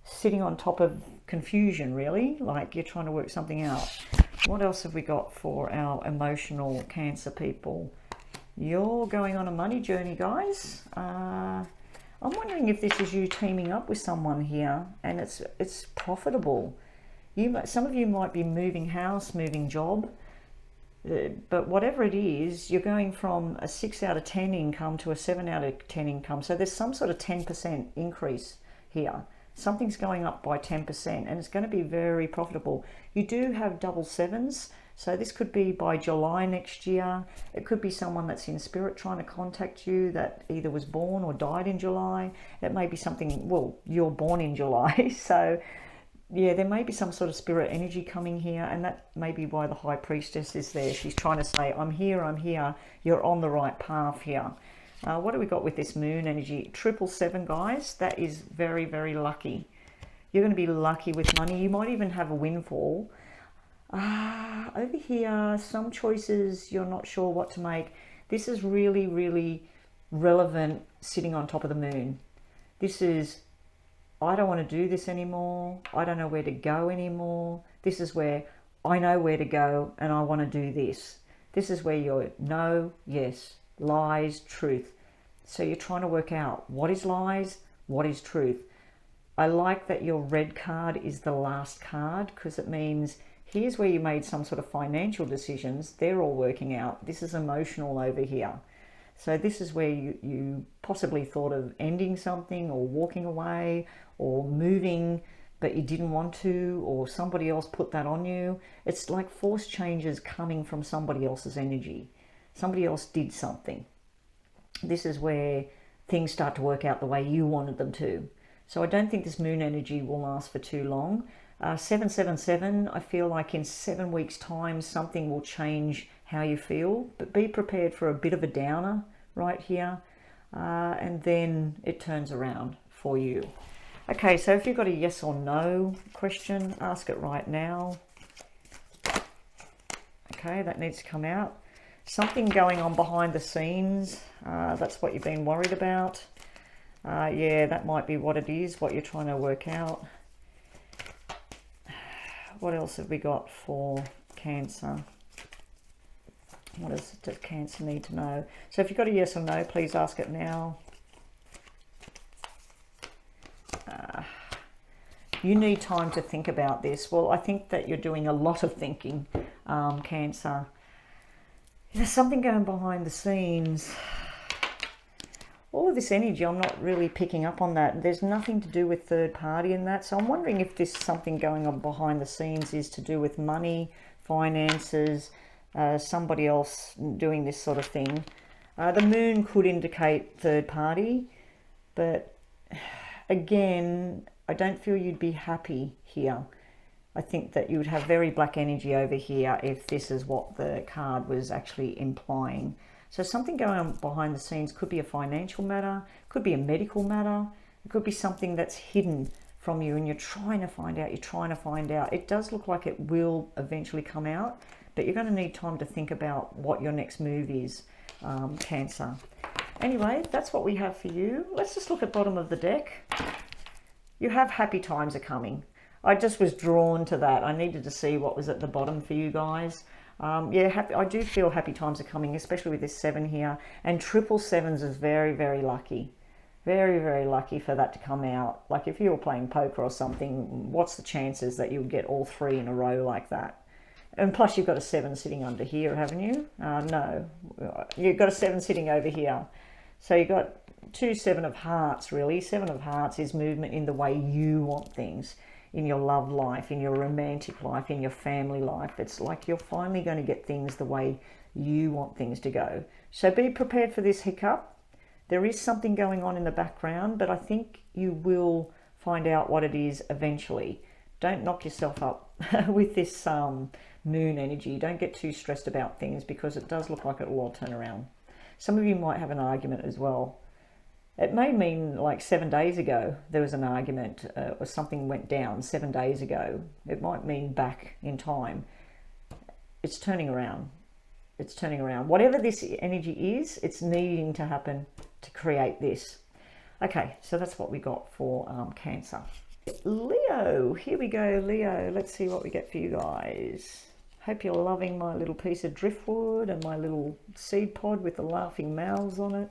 Sitting on top of confusion, really. Like you're trying to work something out. What else have we got for our emotional Cancer people? You're going on a money journey, guys. I'm wondering if this is you teaming up with someone here, and it's profitable. Some of you might be moving house, moving job, but whatever it is, you're going from a 6 out of 10 income to a 7 out of 10 income. So there's some sort of 10% increase here. Something's going up by 10%, and it's going to be very profitable. You do have double sevens, so this could be by July next year. It could be someone that's in spirit trying to contact you that either was born or died in July. It may be something, well, you're born in July, so yeah, there may be some sort of spirit energy coming here, and that may be why the High Priestess is there. She's trying to say, I'm here, you're on the right path here. What do we got with this moon energy? 777, guys. That is very, very lucky. You're going to be lucky with money. You might even have a windfall. Over here, some choices you're not sure what to make. This is really, really relevant sitting on top of the moon. This is, I don't want to do this anymore. I don't know where to go anymore. This is where I know where to go and I want to do this. This is where you're no, yes, lies, truth. So you're trying to work out what is lies, what is truth. I like that your red card is the last card, because it means here's where you made some sort of financial decisions. They're all working out. This is emotional over here. So this is where you possibly thought of ending something or walking away or moving, but you didn't want to, or somebody else put that on you. It's like forced changes coming from somebody else's energy. Somebody else did something. This is where things start to work out the way you wanted them to. So I don't think this moon energy will last for too long. 777, I feel like in 7 weeks' time, something will change how you feel. But be prepared for a bit of a downer right here. And then it turns around for you. Okay, so if you've got a yes or no question, ask it right now. Okay, that needs to come out. Something going on behind the scenes. That's what you've been worried about. Yeah, that might be what it is, what you're trying to work out. What else have we got for Cancer? What does Cancer need to know? So if you've got a yes or no, please ask it now. You need time to think about this. Well, I think that you're doing a lot of thinking, Cancer. There's something going behind the scenes. All of this energy, I'm not really picking up on that. There's nothing to do with third party in that. So I'm wondering if this something going on behind the scenes is to do with money, finances, somebody else doing this sort of thing. The moon could indicate third party, but again, I don't feel you'd be happy here. I think that you would have very black energy over here if this is what the card was actually implying. So something going on behind the scenes could be a financial matter, could be a medical matter, it could be something that's hidden from you and you're trying to find out, It does look like it will eventually come out, but you're going to need time to think about what your next move is, Cancer. Anyway, that's what we have for you. Let's just look at bottom of the deck. You have happy times are coming. I just was drawn to that. I needed to see what was at the bottom for you guys. Yeah, I do feel happy times are coming, especially with this 7 here. And triple sevens is very, very lucky. Very, very lucky for that to come out. Like if you were playing poker or something, what's the chances that you would get all 3 in a row like that? And plus you've got a 7 sitting under here, haven't you? No, you've got a 7 sitting over here. So you've got 2 7 of hearts, really. 7 of hearts is movement in the way you want things, in your love life, in your romantic life, in your family life. It's like you're finally going to get things the way you want things to go. So be prepared for this hiccup. There is something going on in the background, but I think you will find out what it is eventually. Don't knock yourself up with this moon energy. Don't get too stressed about things because it does look like it will all turn around. Some of you might have an argument as well. It may mean like 7 days ago there was an argument or something went down 7 days ago. It might mean back in time. It's turning around. It's turning around. Whatever this energy is, it's needing to happen to create this. Okay, so that's what we got for Cancer. Leo, here we go, Leo. Let's see what we get for you guys. Hope you're loving my little piece of driftwood and my little seed pod with the laughing mouths on it.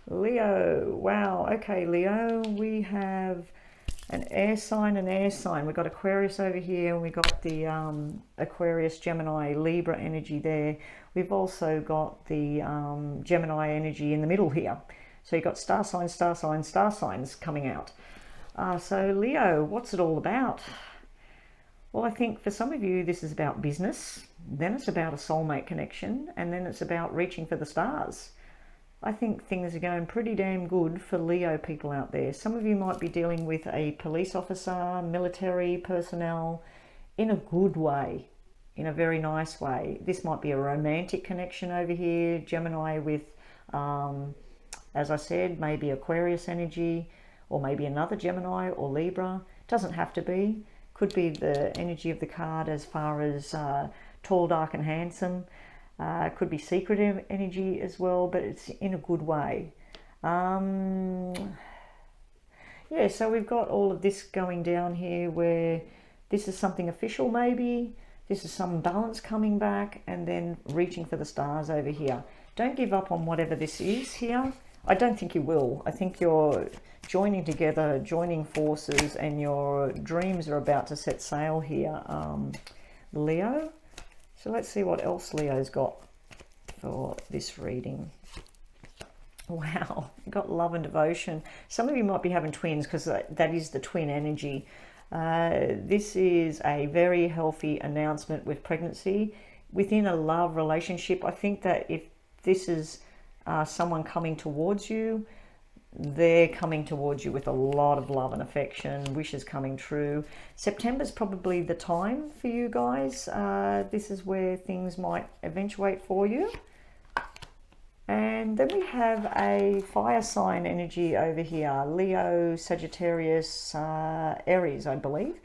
Leo, wow. Okay, Leo, we have an air sign, We've got Aquarius over here, and we've got the Aquarius, Gemini, Libra energy there. We've also got the Gemini energy in the middle here. So you've got star signs coming out. So Leo, what's it all about? Well, I think for some of you, this is about business. Then it's about a soulmate connection. And then it's about reaching for the stars. I think things are going pretty damn good for Leo people out there. Some of you might be dealing with a police officer, military personnel, in a good way, in a very nice way. This might be a romantic connection over here, Gemini with, as I said, maybe Aquarius energy, or maybe another Gemini or Libra. Doesn't have to be. Could be the energy of the card as far as tall, dark and handsome. Could be secretive energy as well, but it's in a good way. Yeah, so we've got all of this going down here where this is something official maybe. This is some balance coming back and then reaching for the stars over here. Don't give up on whatever this is here. I don't think you will. I think you're joining together, joining forces, and your dreams are about to set sail here, Leo. So let's see what else Leo's got for this reading. Wow, got love and devotion. Some of you might be having twins because that is the twin energy. This is a very healthy announcement with pregnancy. Within a love relationship, I think that if this is someone coming towards you, they're coming towards you with a lot of love and affection, wishes coming true. September's probably the time for you guys. This is where things might eventuate for you. And then we have a fire sign energy over here, Leo, Sagittarius, Aries, I believe.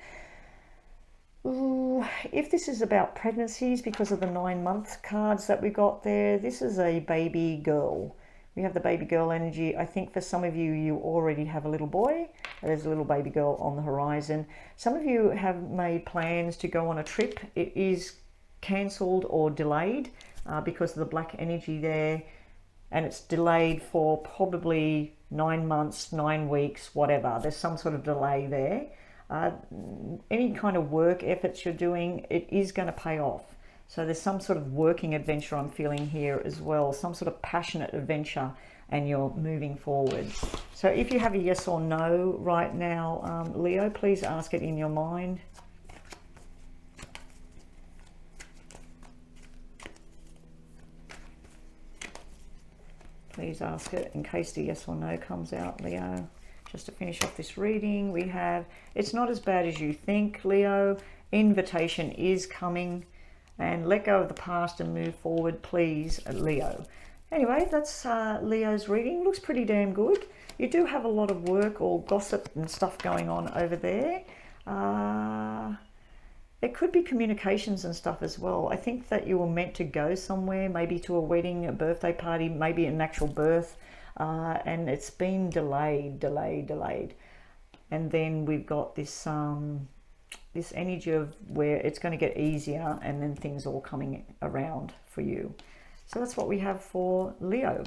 Ooh, if this is about pregnancies, because of the 9-month cards that we got there, this is a baby girl. We have the baby girl energy. I think for some of you, you already have a little boy. There's a little baby girl on the horizon. Some of you have made plans to go on a trip. It is cancelled or delayed because of the black energy there. And it's delayed for probably 9 months, 9 weeks, whatever. There's some sort of delay there. Any kind of work efforts you're doing, it is going to pay off. So there's some sort of working adventure I'm feeling here as well, some sort of passionate adventure, and you're moving forward. So if you have a yes or no right now, Leo, please ask it in your mind. Please ask it in case the yes or no comes out, Leo. Just to finish off this reading, we have, it's not as bad as you think, Leo. Invitation is coming. And let go of the past and move forward, please, Leo. Anyway, that's Leo's reading. Looks pretty damn good. You do have a lot of work or gossip and stuff going on over there. It could be communications and stuff as well. I think that you were meant to go somewhere, maybe to a wedding, a birthday party, maybe an actual birth, and it's been delayed. And then we've got this this energy of where it's going to get easier and then things all coming around for you. So that's what we have for Leo.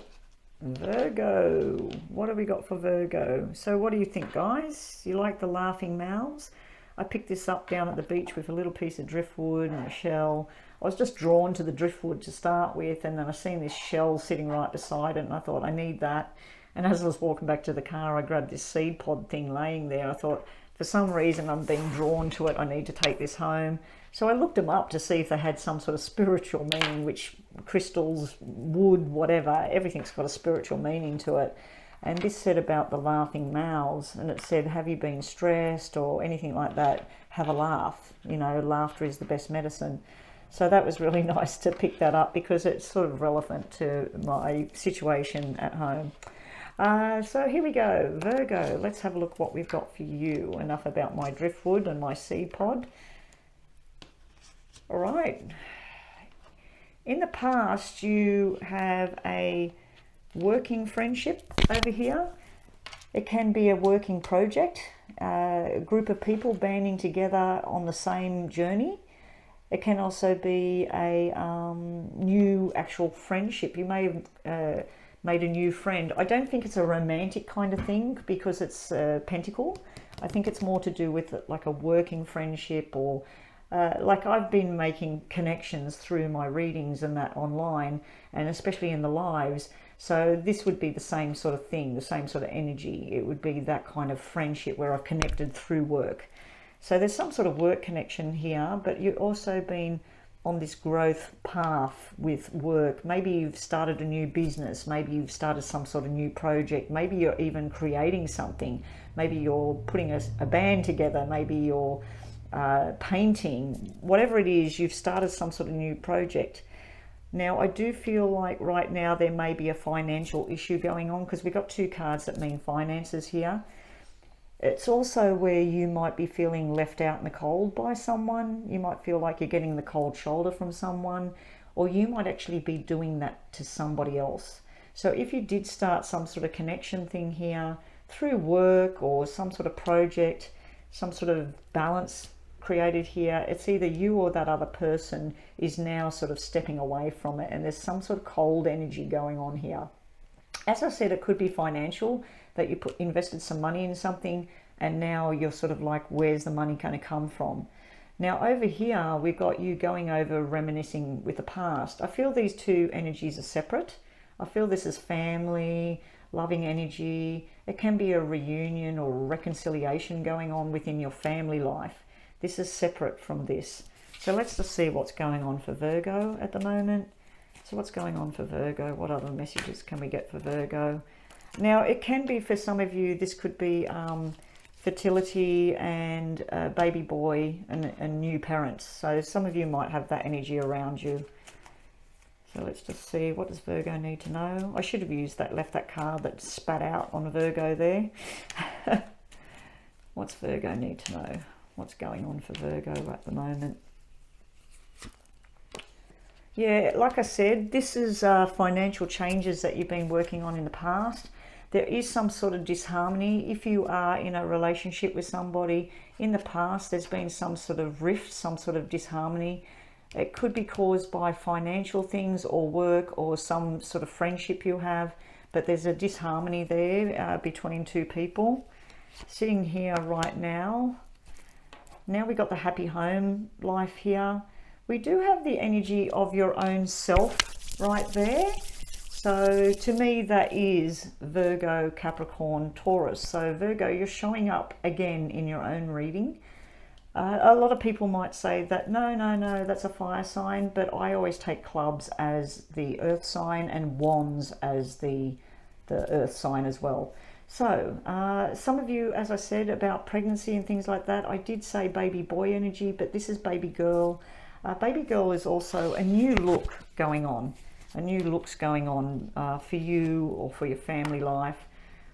Virgo, what have we got for Virgo? So what do you think, guys? You like the laughing mouths? I picked this up down at the beach with a little piece of driftwood and a shell. I was just drawn to the driftwood to start with, and then I seen this shell sitting right beside it, and I thought, I need that. And as I was walking back to the car, I grabbed this seed pod thing laying there. I thought, for some reason, I'm being drawn to it. I need to take this home. So I looked them up to see if they had some sort of spiritual meaning, which crystals, wood, whatever, everything's got a spiritual meaning to it. And this said about the laughing mouths, and it said, have you been stressed or anything like that? Have a laugh. You know, laughter is the best medicine. So that was really nice to pick that up because it's sort of relevant to my situation at home. So here we go, Virgo. Let's have a look what we've got for you. Enough about my driftwood and my seed pod. All right. In the past, you have a working friendship over here. It can be a working project, a group of people banding together on the same journey. It can also be a new actual friendship. You may have made a new friend. I don't think it's a romantic kind of thing because it's pentacle. I think it's more to do with like a working friendship, or like I've been making connections through my readings and that online, and especially in the lives. So this would be the same sort of thing, the same sort of energy. It would be that kind of friendship where I've connected through work. So there's some sort of work connection here, but you've also been on this growth path with work. Maybe you've started a new business, maybe you've started some sort of new project, maybe you're even creating something, maybe you're putting a band together, maybe you're painting, whatever it is, you've started some sort of new project. Now I do feel like right now there may be a financial issue going on because we've got two cards that mean finances here. It's also where you might be feeling left out in the cold by someone. You might feel like you're getting the cold shoulder from someone, or you might actually be doing that to somebody else. So if you did start some sort of connection thing here through work or some sort of project, some sort of balance created here, it's either you or that other person is now sort of stepping away from it, and there's some sort of cold energy going on here. As I said, it could be financial, that you invested some money in something and now you're sort of like, where's the money going to come from? Now over here, we've got you going over reminiscing with the past. I feel these two energies are separate. I feel this is family, loving energy. It can be a reunion or reconciliation going on within your family life. This is separate from this. So let's just see what's going on for Virgo at the moment. So what's going on for Virgo? What other messages can we get for Virgo? Now, it can be for some of you, this could be fertility and a baby boy and new parents. So some of you might have that energy around you. So let's just see, what does Virgo need to know? I should have left that card that spat out on Virgo there. What's Virgo need to know? What's going on for Virgo at the moment? Yeah, like I said, this is financial changes that you've been working on in the past. There is some sort of disharmony. If you are in a relationship with somebody in the past, there's been some sort of rift, some sort of disharmony. It could be caused by financial things or work or some sort of friendship you have, but there's a disharmony there between two people. Sitting here right now, we got the happy home life here. We do have the energy of your own self right there. So to me, that is Virgo, Capricorn, Taurus. So Virgo, you're showing up again in your own reading. A lot of people might say that, no, that's a fire sign, but I always take clubs as the earth sign and wands as the earth sign as well. So some of you, as I said, about pregnancy and things like that, I did say baby boy energy, but this is baby girl. Baby girl is also a new look going on. A new look's going on for you or for your family life.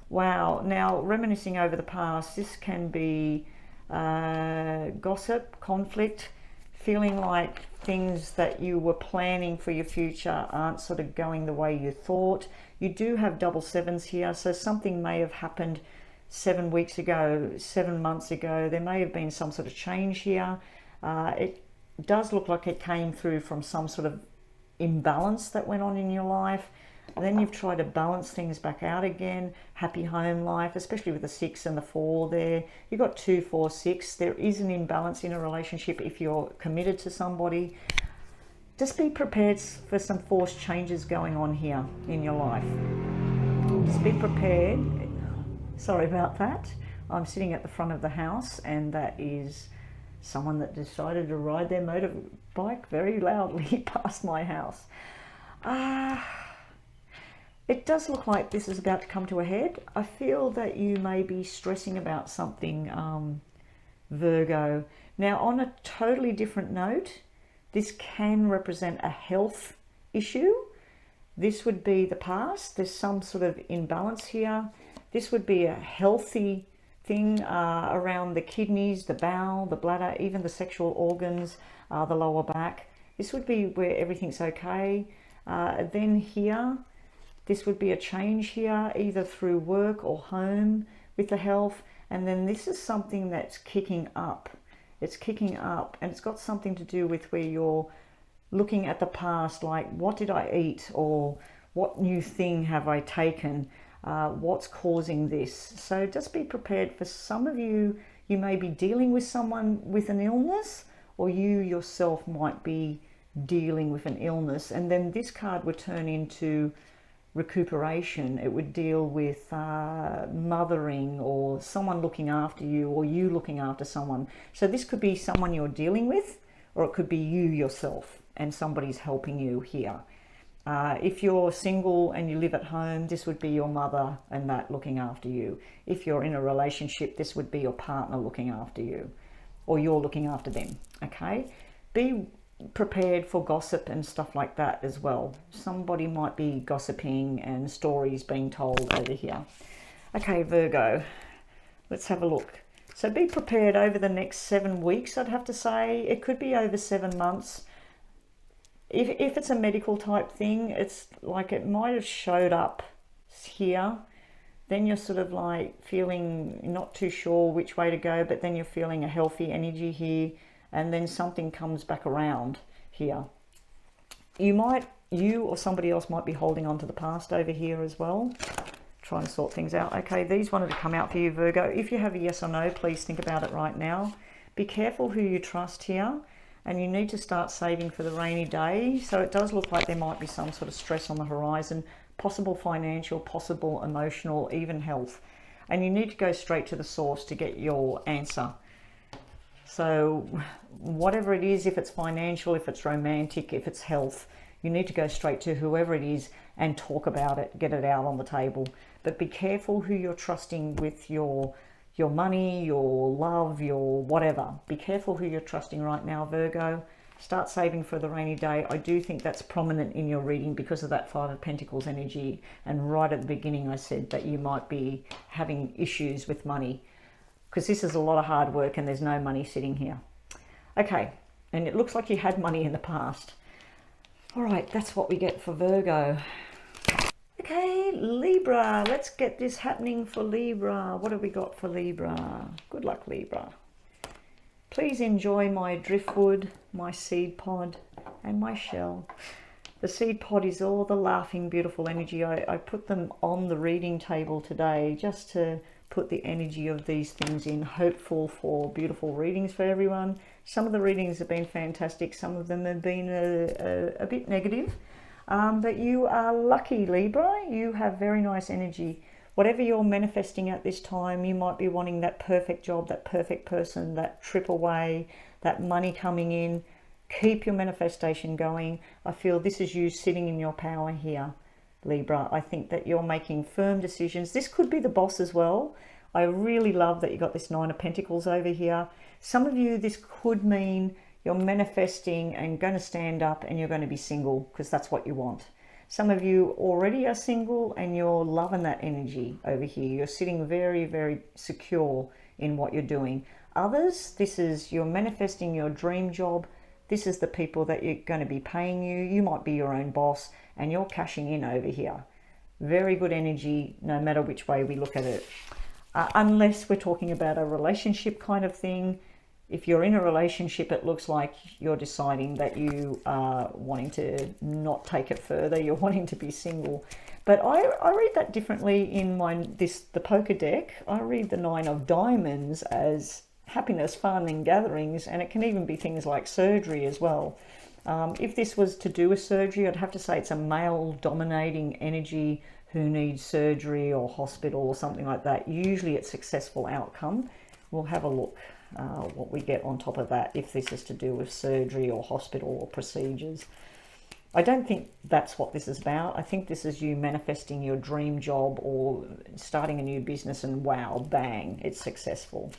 Wow. Now, reminiscing over the past, this can be gossip, conflict, feeling like things that you were planning for your future aren't sort of going the way you thought. You do have double sevens here, so something may have happened 7 weeks ago, 7 months ago. There may have been some sort of change here. It does look like it came through from some sort of imbalance that went on in your life. And then you've tried to balance things back out again. Happy home life, especially with the 6 and the 4 there. You've got 2, 4, 6. There is an imbalance in a relationship if you're committed to somebody. Just be prepared for some forced changes going on here in your life. Just be prepared. Sorry about that. I'm sitting at the front of the house, and that is someone that decided to ride their motorbike very loudly past my house. It does look like this is about to come to a head. I feel that you may be stressing about something, Virgo. Now, on a totally different note, this can represent a health issue. This would be the past. There's some sort of imbalance here. This would be a healthy thing around the kidneys, the bowel, the bladder, even the sexual organs, the lower back. This would be where everything's okay. Then here, this would be a change here, either through work or home with the health. And then this is something that's kicking up. It's kicking up, and it's got something to do with where you're looking at the past, like what did I eat, or what new thing have I taken? What's causing this? So just be prepared. For some of you, you may be dealing with someone with an illness, or you yourself might be dealing with an illness. And then this card would turn into recuperation. It would deal with mothering, or someone looking after you, or you looking after someone. So this could be someone you're dealing with, or it could be you yourself and somebody's helping you here. If you're single and you live at home, this would be your mother and that looking after you. If you're in a relationship, this would be your partner looking after you, or you're looking after them. Okay, be prepared for gossip and stuff like that as well. Somebody might be gossiping and stories being told over here. Okay, Virgo, let's have a look. So be prepared over the next 7 weeks, I'd have to say. It could be over 7 months. If it's a medical type thing, it's like it might have showed up here. Then you're sort of like feeling not too sure which way to go, but then you're feeling a healthy energy here, and then something comes back around here. You or somebody else might be holding on to the past over here as well, trying to sort things out. Okay, these wanted to come out for you, Virgo. If you have a yes or no, please think about it right now. Be careful who you trust here, and you need to start saving for the rainy day. So it does look like there might be some sort of stress on the horizon, possible financial, possible emotional, even health. And you need to go straight to the source to get your answer. So whatever it is, if it's financial, if it's romantic, if it's health, you need to go straight to whoever it is and talk about it, get it out on the table. But be careful who you're trusting with your money, your love, your whatever. Be careful who you're trusting right now, Virgo. Start saving for the rainy day. I do think that's prominent in your reading because of that Five of Pentacles energy. And right at the beginning, I said that you might be having issues with money because this is a lot of hard work and there's no money sitting here. Okay, and it looks like you had money in the past. All right, that's what we get for Virgo. Okay, Libra, let's get this happening for Libra. What have we got for Libra? Good luck, Libra. Please enjoy my driftwood, my seed pod, and my shell. The seed pod is all the laughing, beautiful energy. I put them on the reading table today just to put the energy of these things in, hopeful for beautiful readings for everyone. Some of the readings have been fantastic. Some of them have been a bit negative. But you are lucky, Libra. You have very nice energy. Whatever you're manifesting at this time, you might be wanting that perfect job, that perfect person, that trip away, that money coming in. Keep your manifestation going. I feel this is you sitting in your power here, Libra. I think that you're making firm decisions. This could be the boss as well. I really love that you got this Nine of Pentacles over here. Some of you, this could mean you're manifesting and going to stand up and you're going to be single because that's what you want. Some of you already are single and you're loving that energy over here. You're sitting very, very secure in what you're doing. Others, this is you're manifesting your dream job. This is the people that you're going to be paying you. You might be your own boss and you're cashing in over here. Very good energy, no matter which way we look at it. Unless we're talking about a relationship kind of thing. If you're in a relationship, it looks like you're deciding that you are wanting to not take it further. You're wanting to be single. But I read that differently in the poker deck. I read the Nine of Diamonds as happiness, fun and gatherings. And it can even be things like surgery as well. If this was to do with surgery, I'd have to say it's a male dominating energy who needs surgery or hospital or something like that. Usually it's successful outcome. We'll have a look. What we get on top of that if this is to do with surgery or hospital or procedures. I don't think that's what this is about. I think this is you manifesting your dream job or starting a new business and wow, bang, it's successful.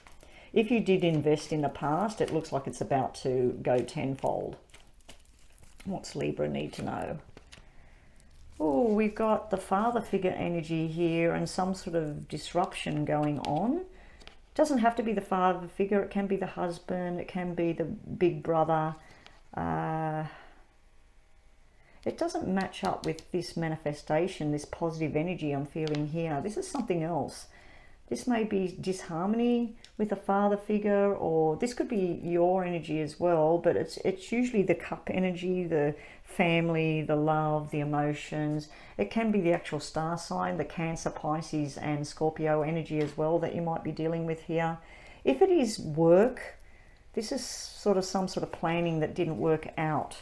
If you did invest in the past, it looks like it's about to go tenfold. What's Libra need to know? Oh, we've got the father figure energy here and some sort of disruption going on. Doesn't have to be the father figure. It can be the husband. It can be the big brother. It doesn't match up with this manifestation, this positive energy I'm feeling here. This is something else. This may be disharmony with a father figure, or this could be your energy as well, but it's usually the cup energy, the family, the love, the emotions. It can be the actual star sign, the Cancer, Pisces and Scorpio energy as well that you might be dealing with here. If it is work, this is sort of some sort of planning that didn't work out.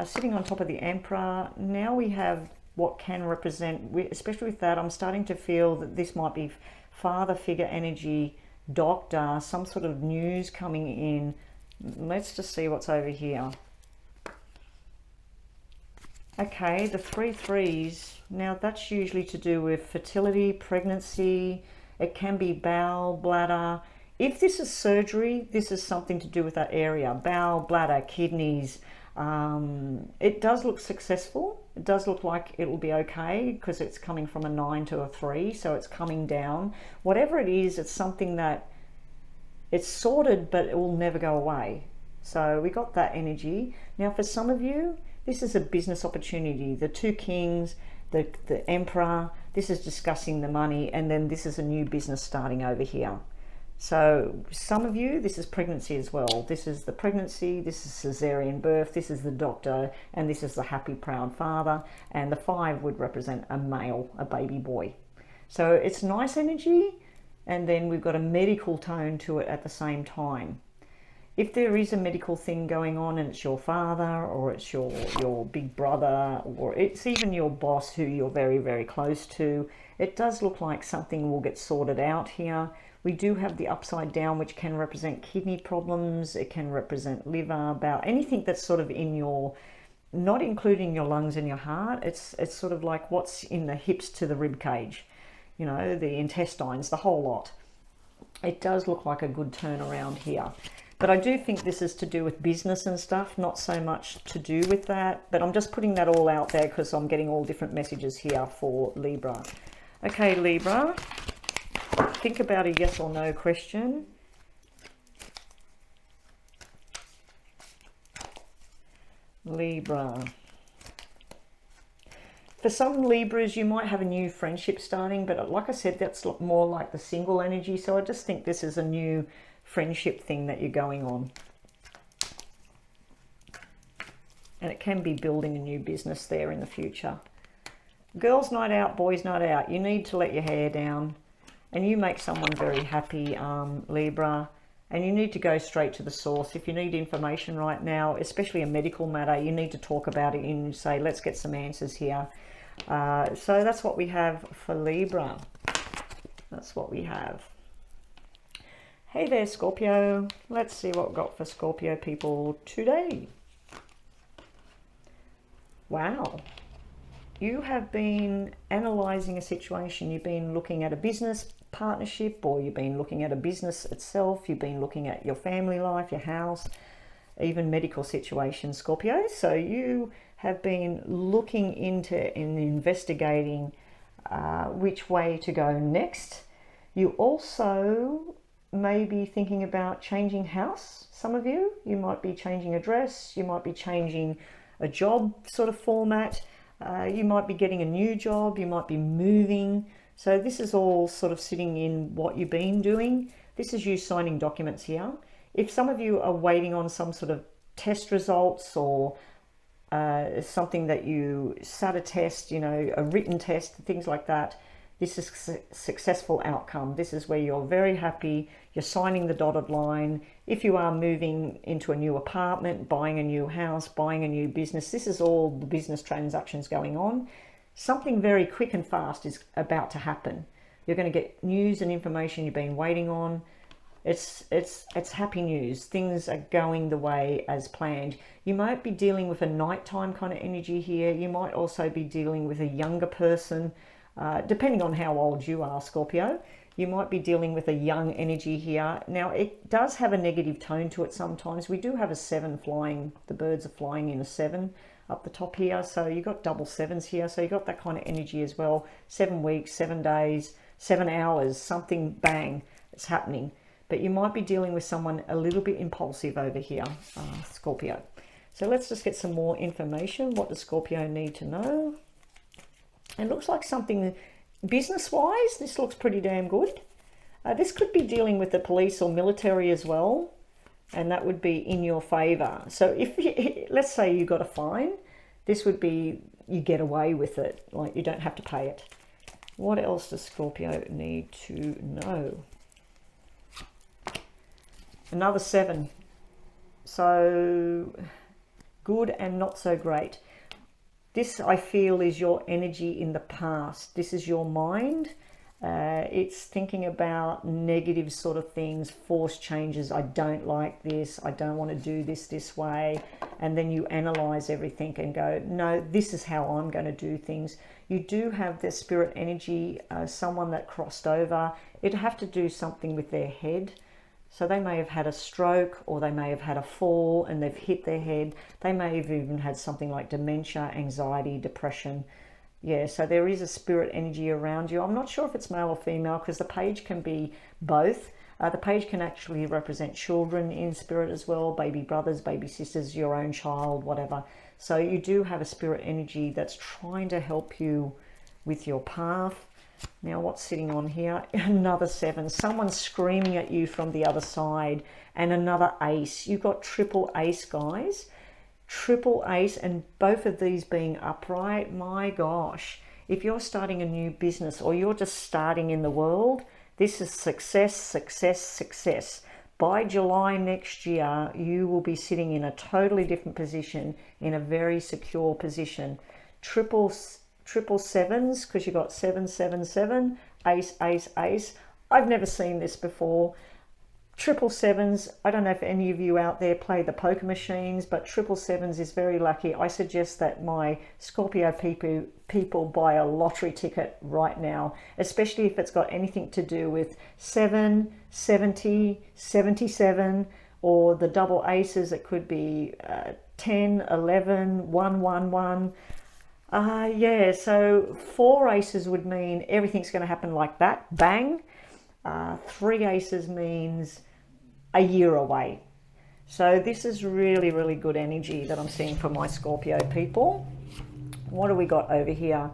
Sitting on top of the Emperor, now we have what can represent, especially with that, I'm starting to feel that this might be father figure energy, doctor, some sort of news coming in. Let's just see what's over here. Okay, the 3 threes. Now that's usually to do with fertility, pregnancy. It can be bowel, bladder. If this is surgery, this is something to do with that area. Bowel, bladder, kidneys. It does look successful. It does look like it will be okay because it's coming from a 9 to a 3, so it's coming down. Whatever it is, it's something that it's sorted, but it will never go away. So we got that energy. Now for some of you, this is a business opportunity. The 2 kings, the Emperor, this is discussing the money, and then this is a new business starting over here. So some of you, this is pregnancy as well. This is the pregnancy, this is cesarean birth, this is the doctor, and this is the happy, proud father. And the 5 would represent a male, a baby boy. So it's nice energy, and then we've got a medical tone to it at the same time. If there is a medical thing going on and it's your father or it's your big brother or it's even your boss who you're very, very close to, it does look like something will get sorted out here. We do have the upside down, which can represent kidney problems. It can represent liver, bowel, anything that's sort of in your, not including your lungs and your heart. It's sort of like what's in the hips to the rib cage, you know, the intestines, the whole lot. It does look like a good turnaround here. But I do think this is to do with business and stuff, not so much to do with that. But I'm just putting that all out there because I'm getting all different messages here for Libra. Okay, Libra, think about a yes or no question. Libra. For some Libras, you might have a new friendship starting, but like I said, that's more like the single energy. So I just think this is a new friendship thing that you're going on. And it can be building a new business there in the future. Girls' night out, boys' night out. You need to let your hair down. And you make someone very happy, Libra. And you need to go straight to the source. If you need information right now, especially a medical matter, you need to talk about it and say, let's get some answers here. So that's what we have for Libra. That's what we have. Hey there, Scorpio. Let's see what we've got for Scorpio people today. Wow. You have been analyzing a situation. You've been looking at a business partnership, or you've been looking at a business itself. You've been looking at your family life, your house, even medical situations, Scorpio. So you have been looking into and investigating which way to go next. You also may be thinking about changing house. Some of you might be changing address. You might be changing a job sort of format. You might be getting a new job. You might be moving. So this is all sort of sitting in what you've been doing. This is you signing documents here. If some of you are waiting on some sort of test results, or something that you sat a test, you know, a written test, things like that, this is a successful outcome. This is where you're very happy. You're signing the dotted line. If you are moving into a new apartment, buying a new house, buying a new business, this is all the business transactions going on. Something very quick and fast is about to happen. You're going to get news and information you've been waiting on. It's happy news. Things are going the way as planned. You might be dealing with a nighttime kind of energy here. You might also be dealing with a younger person, depending on how old you are, Scorpio. You might be dealing with a young energy here. Now, it does have a negative tone to it sometimes. We do have a 7 flying. The birds are flying in a 7 up the top here. So you've got double 7s here. So you've got that kind of energy as well. 7 weeks, 7 days, 7 hours, something bang, it's happening. But you might be dealing with someone a little bit impulsive over here, Scorpio. So let's just get some more information. What does Scorpio need to know? It looks like something business-wise, this looks pretty damn good. This could be dealing with the police or military as well, and that would be in your favor. So if you, let's say you got a fine, this would be you get away with it, like you don't have to pay it. What else does Scorpio need to know? Another 7. So good and not so great. This, I feel, is your energy in the past. This is your mind. It's thinking about negative sort of things, forced changes. I don't like this. I don't want to do this way. And then you analyze everything and go, no, this is how I'm going to do things. You do have this spirit energy, someone that crossed over. It'd have to do something with their head. So they may have had a stroke, or they may have had a fall and they've hit their head. They may have even had something like dementia, anxiety, depression. Yeah, so there is a spirit energy around you. I'm not sure if it's male or female, because the page can be both. The page can actually represent children in spirit as well, baby brothers, baby sisters, your own child, whatever. So you do have a spirit energy that's trying to help you with your path. Now, what's sitting on here? Another 7. Someone's screaming at you from the other side, and another ace. You've got triple ace, guys. Triple ace, and both of these being upright. My gosh. If you're starting a new business, or you're just starting in the world, this is success, success, success. By July next year, you will be sitting in a totally different position, in a very secure position. Triple 7s, because you got 7, 7, 7, ace, ace, ace. I've never seen this before. Triple 7s, I don't know if any of you out there play the poker machines, but triple 7s is very lucky. I suggest that my Scorpio people buy a lottery ticket right now, especially if it's got anything to do with 7, 70, 77, or the double aces, it could be 10, 11, 1, 1, 1. Yeah, so 4 aces would mean everything's going to happen like that, bang. 3 aces means a year away. So this is really, really good energy that I'm seeing for my Scorpio people. What do we got over here?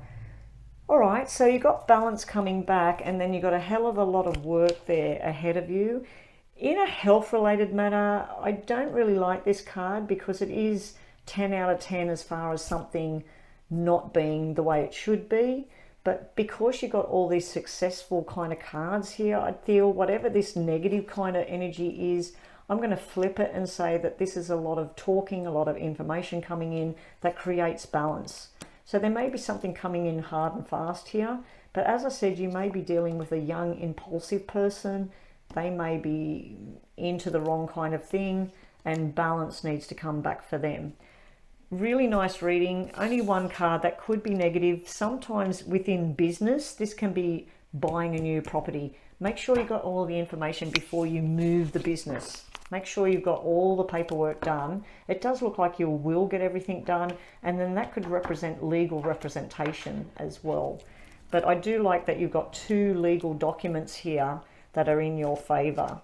All right, so you got balance coming back, and then you got a hell of a lot of work there ahead of you. In a health-related matter, I don't really like this card because it is 10 out of 10 as far as something not being the way it should be. But because you got all these successful kind of cards here, I feel whatever this negative kind of energy is, I'm going to flip it and say that this is a lot of talking, a lot of information coming in that creates balance. So there may be something coming in hard and fast here, but as I said, you may be dealing with a young, impulsive person. They may be into the wrong kind of thing, and balance needs to come back for them. Really nice reading. Only one card that could be negative. Sometimes within business, this can be buying a new property. Make sure you've got all the information before you move the business. Make sure you've got all the paperwork done. It does look like you will get everything done, and then that could represent legal representation as well. But I do like that you've got 2 legal documents here that are in your favor.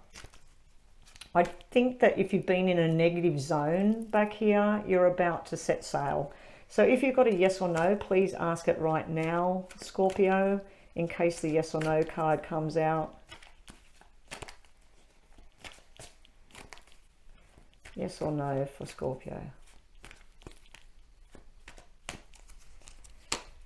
I think that if you've been in a negative zone back here, you're about to set sail. So if you've got a yes or no, please ask it right now, Scorpio, in case the yes or no card comes out. Yes or no for Scorpio.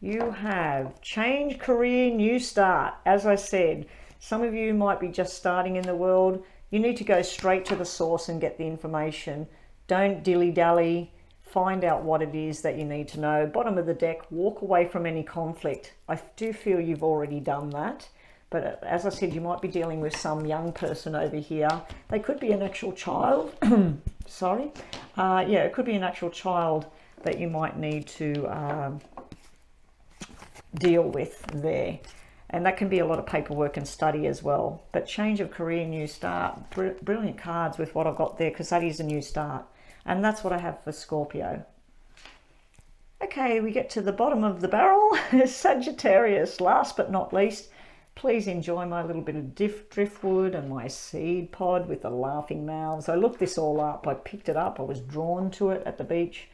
You have change, career, new start. As I said, some of you might be just starting in the world. You need to go straight to the source and get the information. Don't dilly-dally. Find out what it is that you need to know. Bottom of the deck, walk away from any conflict. I do feel you've already done that. But as I said, you might be dealing with some young person over here. They could be an actual child. Sorry. Yeah, it could be an actual child that you might need to deal with there. And that can be a lot of paperwork and study as well. But change of career, new start. Brilliant cards with what I've got there, because that is a new start. And that's what I have for Scorpio. Okay, we get to the bottom of the barrel. Sagittarius, last but not least. Please enjoy my little bit of driftwood and my seed pod with the laughing mouths. I looked this all up. I picked it up. I was drawn to it at the beach.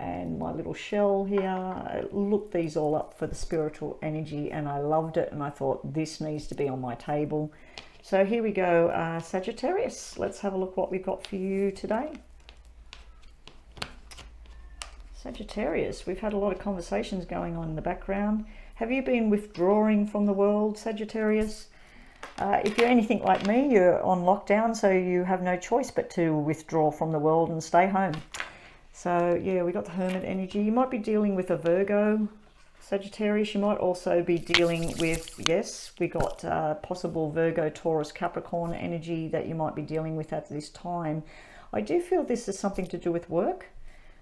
And my little shell here. I looked these all up for the spiritual energy, and I loved it. And I thought this needs to be on my table. So here we go, Sagittarius. Let's have a look what we've got for you today. Sagittarius, we've had a lot of conversations going on in the background. Have you been withdrawing from the world, Sagittarius? If you're anything like me, you're on lockdown, so you have no choice but to withdraw from the world and stay home. So yeah, we got the Hermit energy. You might be dealing with a Virgo, Sagittarius. You might also be dealing with, yes, we got possible Virgo, Taurus, Capricorn energy that you might be dealing with at this time. I do feel this is something to do with work.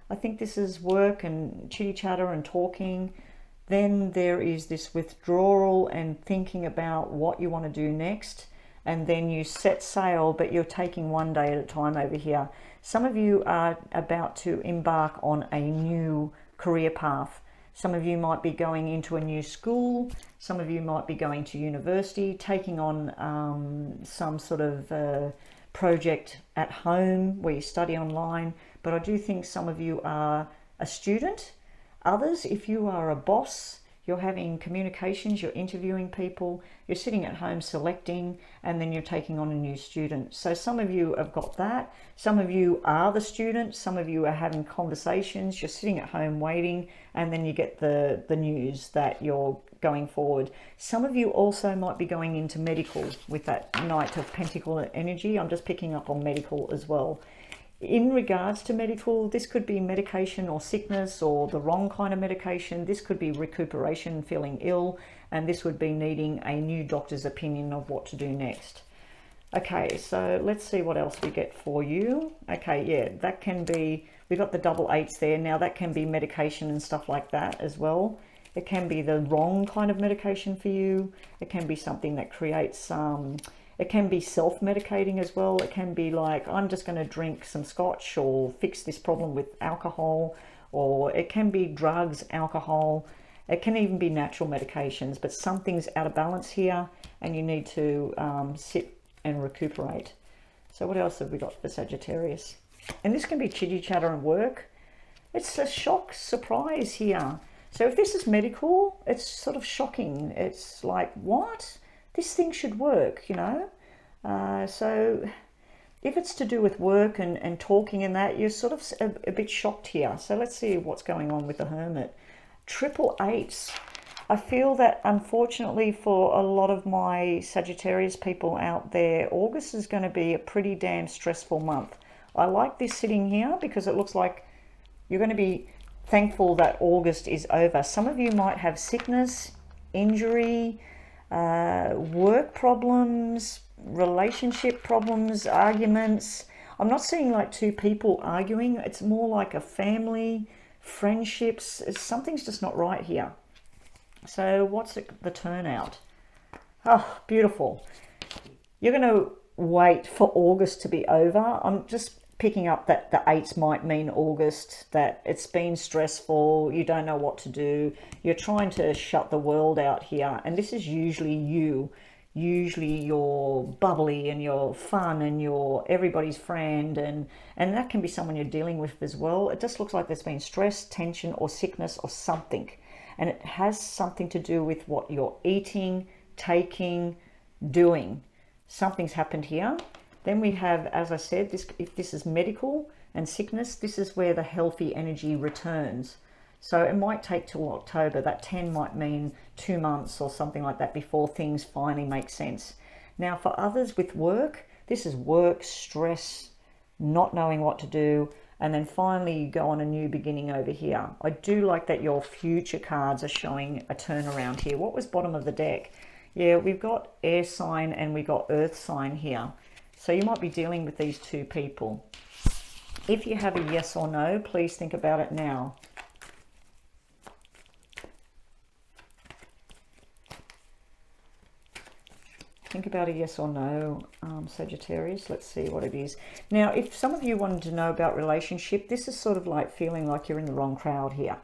I think this is work and chitty chatter and talking. Then there is this withdrawal and thinking about what you want to do next. And then you set sail, but you're taking one day at a time over here. Some of you are about to embark on a new career path. Some of you might be going into a new school. Some of you might be going to university, taking on some sort of project at home where you study online. But I do think some of you are a student. Others, if you are a boss, you're having communications, you're interviewing people, you're sitting at home selecting, and then you're taking on a new student. So some of you have got that. Some of you are the student. Some of you are having conversations. You're sitting at home waiting, and then you get the news that you're going forward. Some of you also might be going into medical with that Knight of Pentacle energy. I'm just picking up on medical as well. In regards to medical, this could be medication or sickness or the wrong kind of medication. This could be recuperation, feeling ill, and this would be needing a new doctor's opinion of what to do next. Okay, so let's see what else we get for you. Okay, yeah, that can be, we've got the double eights there. Now that can be medication and stuff like that as well. It can be the wrong kind of medication for you. It can be something that creates It can be self-medicating as well. It can be like, I'm just going to drink some scotch or fix this problem with alcohol, or it can be drugs, alcohol. It can even be natural medications, but something's out of balance here and you need to sit and recuperate. So what else have we got for Sagittarius? And this can be chitty chatter and work. It's a shock, surprise here. So if this is medical, it's sort of shocking. It's like, what? This thing should work, you know? So if it's to do with work and talking and that, you're sort of a bit shocked here. So let's see what's going on with the Hermit. Triple eights. I feel that unfortunately for a lot of my Sagittarius people out there, August is going to be a pretty damn stressful month. I like this sitting here because it looks like you're going to be thankful that August is over. Some of you might have sickness, injury, work problems, relationship problems, arguments. I'm not seeing like two people arguing. It's more like a family, friendships. Something's just not right here. So what's the turnout? Oh, beautiful. You're going to wait for August to be over. I'm just picking up that the eights might mean August, that it's been stressful, you don't know what to do, you're trying to shut the world out here, and this is usually you. Usually you're bubbly and you're fun and you're everybody's friend, and that can be someone you're dealing with as well. It just looks like there's been stress, tension or sickness or something, and it has something to do with what you're eating, taking, doing. Something's happened here. Then we have, as I said, if this is medical and sickness, this is where the healthy energy returns. So it might take till October. That 10 might mean 2 months or something like that before things finally make sense. Now for others with work, this is work, stress, not knowing what to do, and then finally you go on a new beginning over here. I do like that your future cards are showing a turnaround here. What was bottom of the deck? Yeah, we've got air sign and we got earth sign here. So you might be dealing with these two people. If you have a yes or no, please think about it now. Think about a yes or no, Sagittarius. Let's see what it is. Now, if some of you wanted to know about relationship, this is sort of like feeling like you're in the wrong crowd here.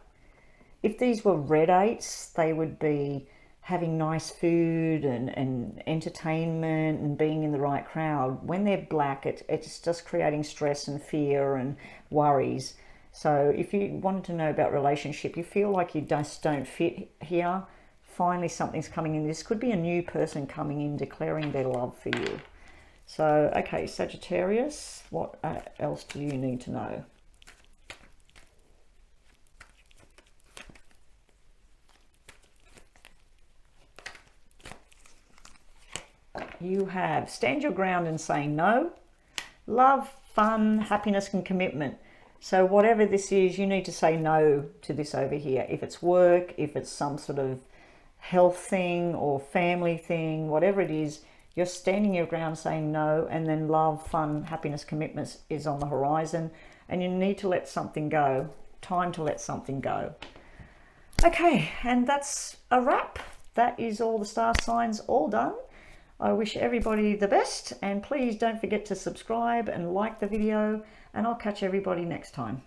If these were red eights, they would be having nice food and entertainment and being in the right crowd. When they're black, it's just creating stress and fear and worries. So if you wanted to know about relationship, you feel like you just don't fit here, finally something's coming in. This could be a new person coming in declaring their love for you. So, okay, Sagittarius, what else do you need to know? You have stand your ground and say no, love, fun, happiness and commitment. So whatever this is, you need to say no to this over here. If it's work, if it's some sort of health thing or family thing, whatever it is, you're standing your ground saying no, and then love, fun, happiness, commitments is on the horizon, and you need to let something go. Time to let something go. Okay, and that's a wrap. That is all the star signs all done. I wish everybody the best, and please don't forget to subscribe and like the video, and I'll catch everybody next time.